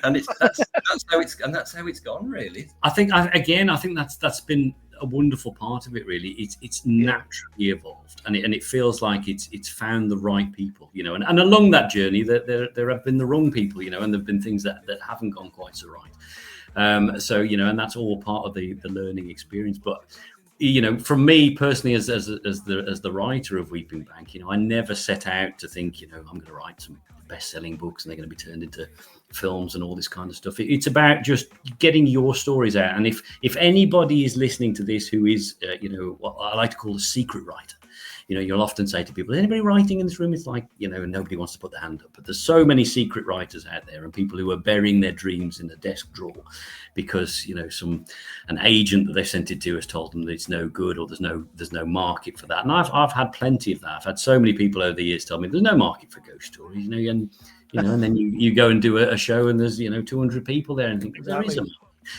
And that's how it's gone, really. I think that's been a wonderful part of it, really. It's naturally evolved, and it feels like it's found the right people, and along that journey there have been the wrong people, and there've been things that haven't gone quite so right. So and that's all part of the learning experience. But from me personally, as the writer of Weeping Bank, I never set out to think, I'm going to write some best-selling books and they're going to be turned into films and all this kind of stuff. It's about just getting your stories out. And if anybody is listening to this who is, what I like to call a secret writer, you'll often say to people, anybody writing in this room? It's like, nobody wants to put their hand up. But there's so many secret writers out there, and people who are burying their dreams in a desk drawer because, an agent that they've sent it to has told them that it's no good, or there's no market for that. And I've had plenty of that. I've had so many people over the years tell me there's no market for ghost stories, and then you go and do a show and there's 200 people there, and think there is a market.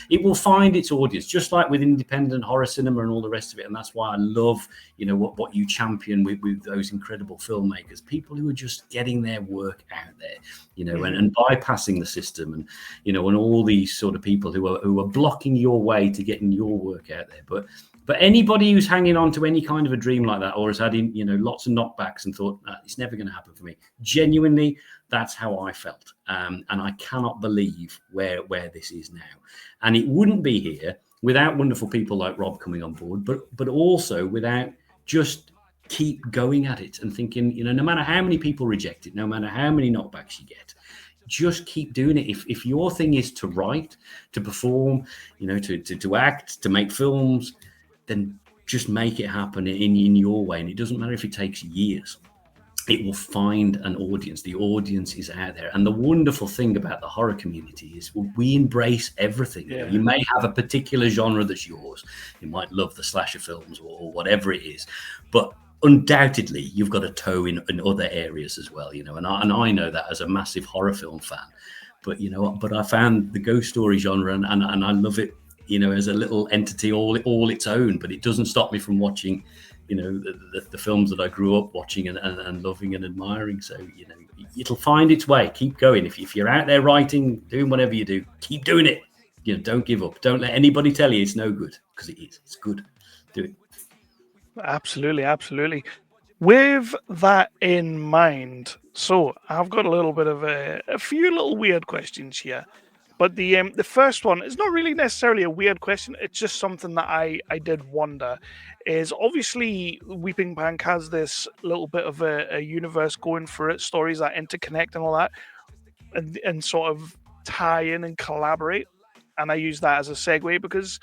It will find its audience, just like with independent horror cinema and all the rest of it. And that's why I love, what you champion with those incredible filmmakers, people who are just getting their work out there, and bypassing the system, and and all these sort of people who are blocking your way to getting your work out there. But anybody who's hanging on to any kind of a dream like that, or has had lots of knockbacks and thought it's never going to happen for me, genuinely, that's how I felt, and I cannot believe where this is now. And it wouldn't be here without wonderful people like Rob coming on board, but also without just keep going at it and thinking, no matter how many people reject it, no matter how many knockbacks you get, just keep doing it. If your thing is to write, to perform, to act, to make films, then just make it happen in your way. And it doesn't matter if it takes years. It will find an audience. The audience is out there. And the wonderful thing about the horror community is we embrace everything. Yeah. You may have a particular genre that's yours. You might love the slasher films or whatever it is. But undoubtedly, you've got a toe in other areas as well, and I know that as a massive horror film fan. But, but I found the ghost story genre and I love it, as a little entity all its own. But it doesn't stop me from watching the films that I grew up watching and loving and admiring. So, it'll find its way. Keep going. If you're out there writing, doing whatever you do, keep doing it. Don't give up. Don't let anybody tell you it's no good, because it is. It's good. Do it. Absolutely. With that in mind, so I've got a little bit of a few little weird questions here. But the first one is not really necessarily a weird question. It's just something that I did wonder. Is obviously Weeping Bank has this little bit of a universe going for it, stories that interconnect and all that, and sort of tie in and collaborate. And I use that as a segue because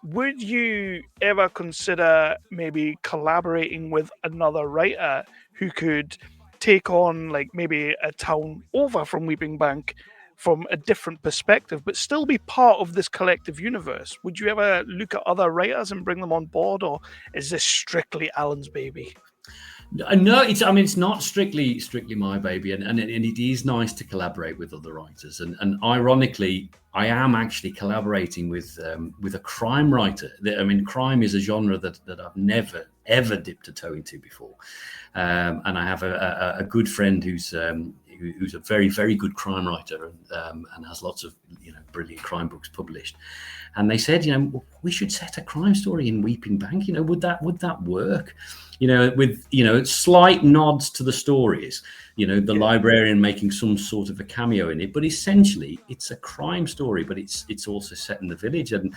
would you ever consider maybe collaborating with another writer who could take on like maybe a town over from Weeping Bank from a different perspective, but still be part of this collective universe? Would you ever look at other writers and bring them on board, or is this strictly Alan's baby? No, it's not strictly my baby, and it is nice to collaborate with other writers. And ironically, I am actually collaborating with a crime writer. I mean, crime is a genre that I've never ever dipped a toe into before, and I have a good friend who's a very, very good crime writer and has lots of brilliant crime books published. And they said, we should set a crime story in Weeping Bank. Would that work? With slight nods to the stories. The librarian making some sort of a cameo in it, but essentially it's a crime story. But it's also set in the village, and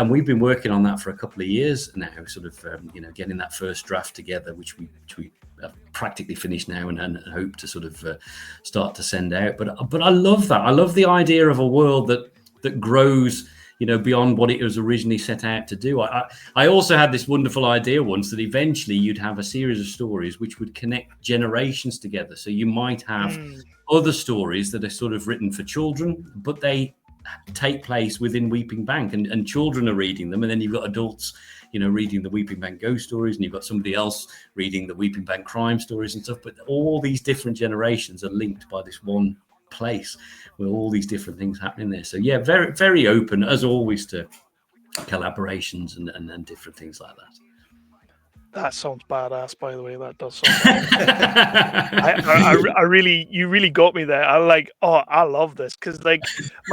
we've been working on that for a couple of years now. Sort of getting that first draft together, which we practically finished now and hope to sort of start to send out. But I love that. I love the idea of a world that grows, beyond what it was originally set out to do. I also had this wonderful idea once that eventually you'd have a series of stories which would connect generations together. So you might have other stories that are sort of written for children, but they take place within Weeping Bank, and children are reading them, and then you've got adults reading the Weeping Bank ghost stories, and you've got somebody else reading the Weeping Bank crime stories and stuff. But all these different generations are linked by this one place with all these different things happening there. So yeah, very, very open as always to collaborations and different things like that. That sounds badass, by the way. That does sound badass. You really got me there. I love this because like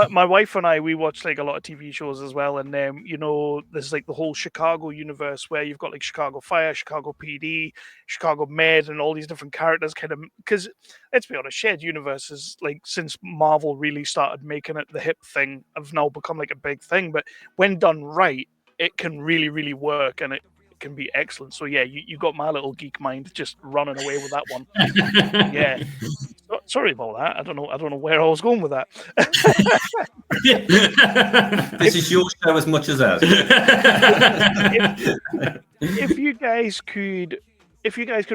my wife and I, we watch like a lot of TV shows as well, and there's like the whole Chicago universe where you've got like Chicago Fire, Chicago PD, Chicago Med, and all these different characters kind of, because let's be honest, shared universes, like since Marvel really started making it the hip thing, have now become like a big thing. But when done right, it can really, really work, and it can be excellent. So yeah, you got my little geek mind just running away with that one. Yeah. Sorry about that. I don't know where I was going with that. This is your show as much as ours. If you guys could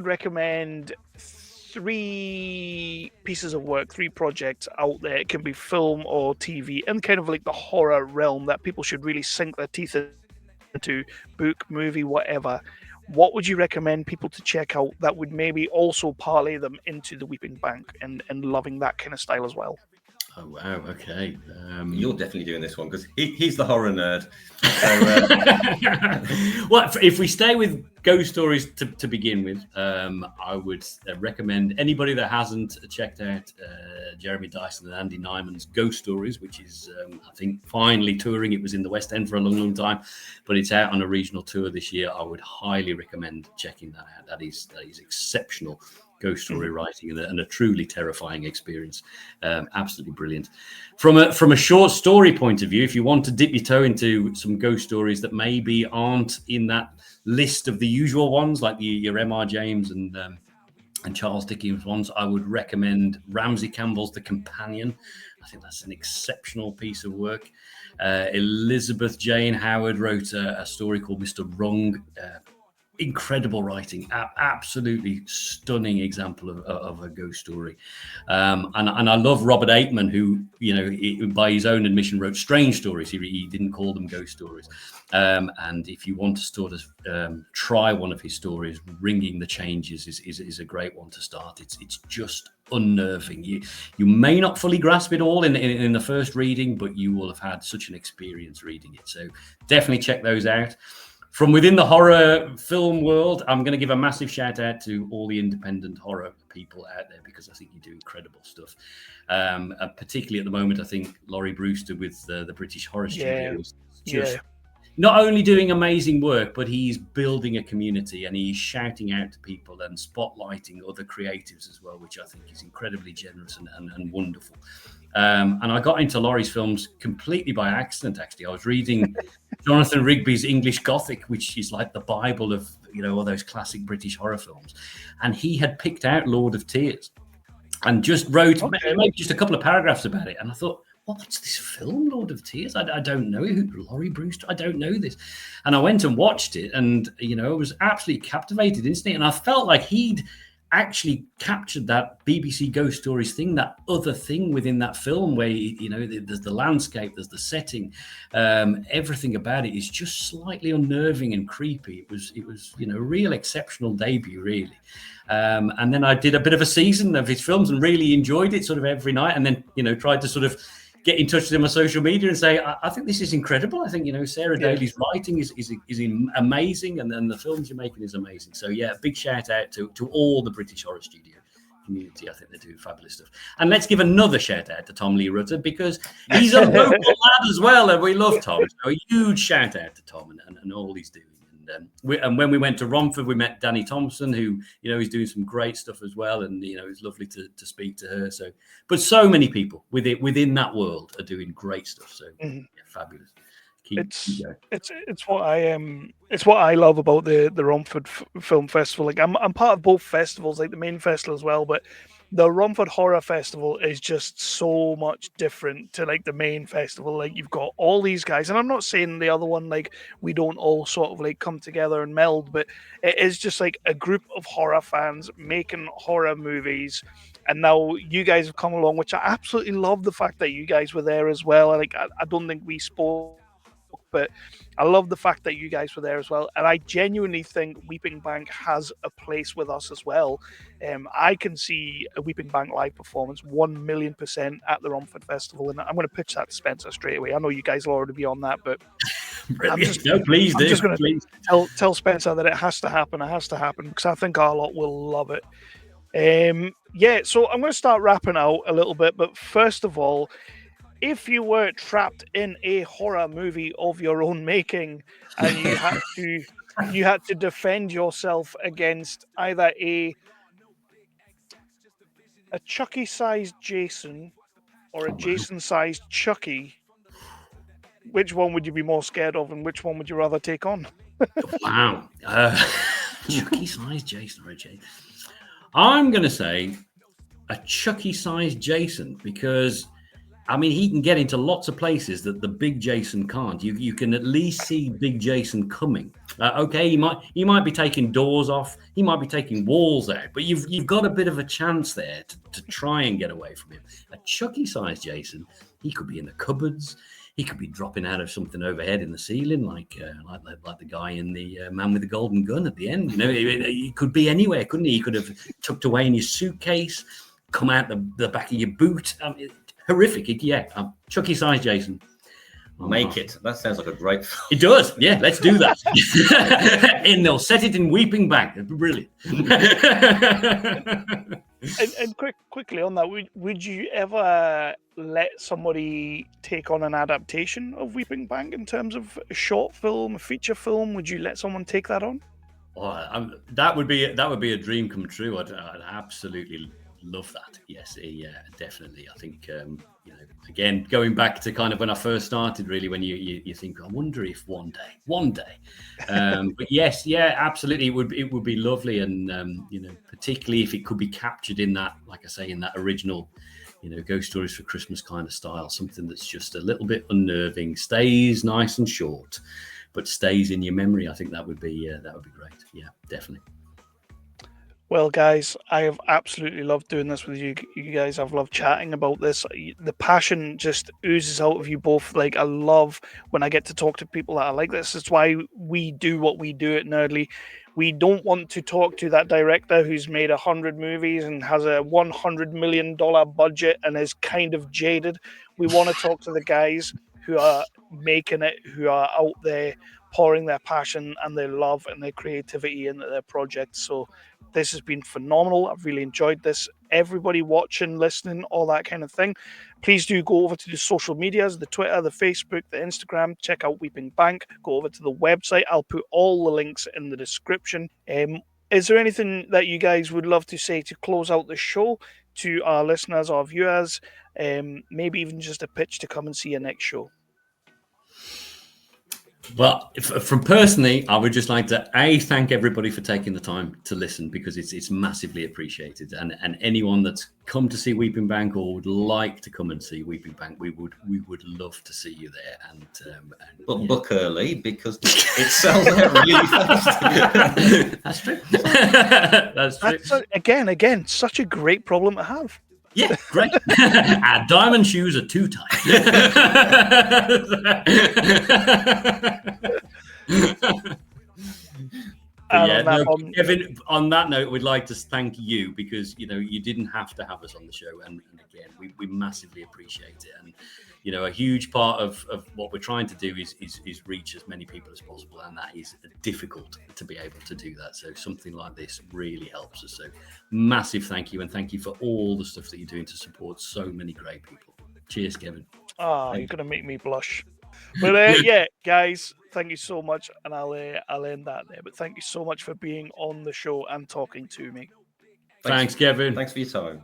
recommend 3 pieces of work, 3 projects out there, it can be film or TV, and kind of like the horror realm that people should really sink their teeth into, book, movie, whatever, what would you recommend people to check out that would maybe also parlay them into the Weeping Bank and loving that kind of style as well? Oh wow! Okay, you're definitely doing this one because he's the horror nerd. So, well, if we stay with ghost stories to begin with, I would recommend anybody that hasn't checked out Jeremy Dyson and Andy Nyman's Ghost Stories, which is I think finally touring. It was in the West End for a long time, but it's out on a regional tour this year. I would highly recommend checking that out. That is exceptional ghost story writing and a truly terrifying experience. Absolutely brilliant. From a short story point of view, if you want to dip your toe into some ghost stories that maybe aren't in that list of the usual ones, like your M.R. James and Charles Dickens ones, I would recommend Ramsey Campbell's The Companion. I think that's an exceptional piece of work. Elizabeth Jane Howard wrote a story called Mr. Wrong. Incredible writing, absolutely stunning example of a ghost story. And I love Robert Aikman, who, by his own admission, wrote strange stories. He didn't call them ghost stories. And if you want to sort of try one of his stories, Ringing the Changes is a great one to start. It's just unnerving. You may not fully grasp it all in the first reading, but you will have had such an experience reading it. So definitely check those out. From within the horror film world, I'm going to give a massive shout out to all the independent horror people out there, because I think you do incredible stuff. Particularly at the moment, I think Laurie Brewster with the British Horror Studios just not only doing amazing work, but he's building a community and he's shouting out to people and spotlighting other creatives as well, which I think is incredibly generous and wonderful. And I got into Laurie's films completely by accident. Actually, I was reading Jonathan Rigby's English Gothic, which is like the Bible of all those classic British horror films, and he had picked out Lord of Tears and just wrote maybe just a couple of paragraphs about it. And I thought, what's this film, Lord of Tears? I don't know who Laurie Brewster. I don't know this. And I went and watched it, and I was absolutely captivated instantly. And I felt like he'd actually captured that BBC Ghost Stories thing, that other thing within that film where there's the landscape, there's the setting, everything about it is just slightly unnerving and creepy. It was a real exceptional debut, really. And then I did a bit of a season of his films and really enjoyed it sort of every night, and then tried to sort of get in touch with him on social media and say, I think this is incredible. I think Sarah Daly's writing is amazing, and then the films you're making is amazing. So yeah, big shout out to all the British horror studio community. I think they're doing fabulous stuff. And let's give another shout out to Tom Lee Rutter, because he's a local lad as well, and we love Tom. So a huge shout out to Tom and all he's doing. And when we went to Romford, we met Danny Thompson, who is doing some great stuff as well, and it's lovely to speak to her. So, but so many people within that world are doing great stuff. So fabulous. It's what I love about the Romford Film Festival. Like I'm part of both festivals, like the main festival as well, but the Romford Horror Festival is just so much different to like the main festival. Like you've got all these guys, and I'm not saying the other one like we don't all sort of like come together and meld, but it is just like a group of horror fans making horror movies. And now you guys have come along, which I absolutely love the fact that you guys were there as well. Like I don't think we spoke, but I love the fact that you guys were there as well. And I genuinely think Weeping Bank has a place with us as well. I can see a Weeping Bank live performance 1,000,000% at the Romford Festival. And I'm going to pitch that to Spencer straight away. I know you guys will already be on that, but I'm just going to tell Spencer that it has to happen. It has to happen because I think our lot will love it. So I'm going to start wrapping out a little bit. But first of all, if you were trapped in a horror movie of your own making and you had to defend yourself against either a Chucky-sized Jason or a Jason-sized Chucky, which one would you be more scared of, and which one would you rather take on? Wow. Chucky-sized Jason or a Jason. I'm going to say a Chucky-sized Jason, because he can get into lots of places that the big Jason can't. You can at least see big Jason coming. He might be taking doors off, he might be taking walls out, but you've got a bit of a chance there to try and get away from him. A Chucky-sized Jason, he could be in the cupboards, he could be dropping out of something overhead in the ceiling, like the guy in the Man with the Golden Gun at the end. He could be anywhere, couldn't he? He could have tucked away in his suitcase, come out the back of your boot. Horrific. Chucky-sized Jason. Make it. That sounds like a great film. It does. Yeah, let's do that. And they'll set it in Weeping Bank. It'd be brilliant. And quickly on that, would you ever let somebody take on an adaptation of Weeping Bank in terms of a short film, a feature film? Would you let someone take that on? That would be a dream come true. I'd absolutely love that. Yes, definitely. I think again, going back to kind of when I first started, really, when you think, I wonder if one day. But yes, absolutely, it would be lovely, and particularly if it could be captured in that, like I say, in that original, Ghost Stories for Christmas kind of style, something that's just a little bit unnerving, stays nice and short, but stays in your memory. I think that would be great. Yeah, definitely. Well, guys, I have absolutely loved doing this with you. You guys, I've loved chatting about this. The passion just oozes out of you both. Like, I love when I get to talk to people that are like this. It's why we do what we do at Nerdly. We don't want to talk to that director who's made 100 movies and has a $100 million budget and is kind of jaded. We want to talk to the guys who are making it, who are out there pouring their passion and their love and their creativity into their projects. So this has been phenomenal. I've really enjoyed this. Everybody watching, listening, all that kind of thing, please do go over to the social medias, the Twitter, the Facebook, the Instagram. Check out Weeping Bank. Go over to the website. I'll put all the links in the description. Is there anything that you guys would love to say to close out the show to our listeners or viewers? maybe even just a pitch to come and see your next show? Well, from personally, I would just like to thank everybody for taking the time to listen, because it's massively appreciated. And anyone that's come to see Weeping Bank or would like to come and see Weeping Bank, we would love to see you there. And but book early, because it sells out really fast. That's true. That's true. Again, such a great problem to have. Yeah, great. Our diamond shoes are too tight. Kevin, on that note, we'd like to thank you, because you didn't have to have us on the show, and again, we massively appreciate it. And a huge part of what we're trying to do is reach as many people as possible, and that is difficult to be able to do that. So something like this really helps us. So massive thank you, and thank you for all the stuff that you're doing to support so many great people. Cheers, Kevin. You're gonna make me blush. But yeah, guys, thank you so much, and I'll end that there. But thank you so much for being on the show and talking to me. Thanks, Kevin. Thanks for your time.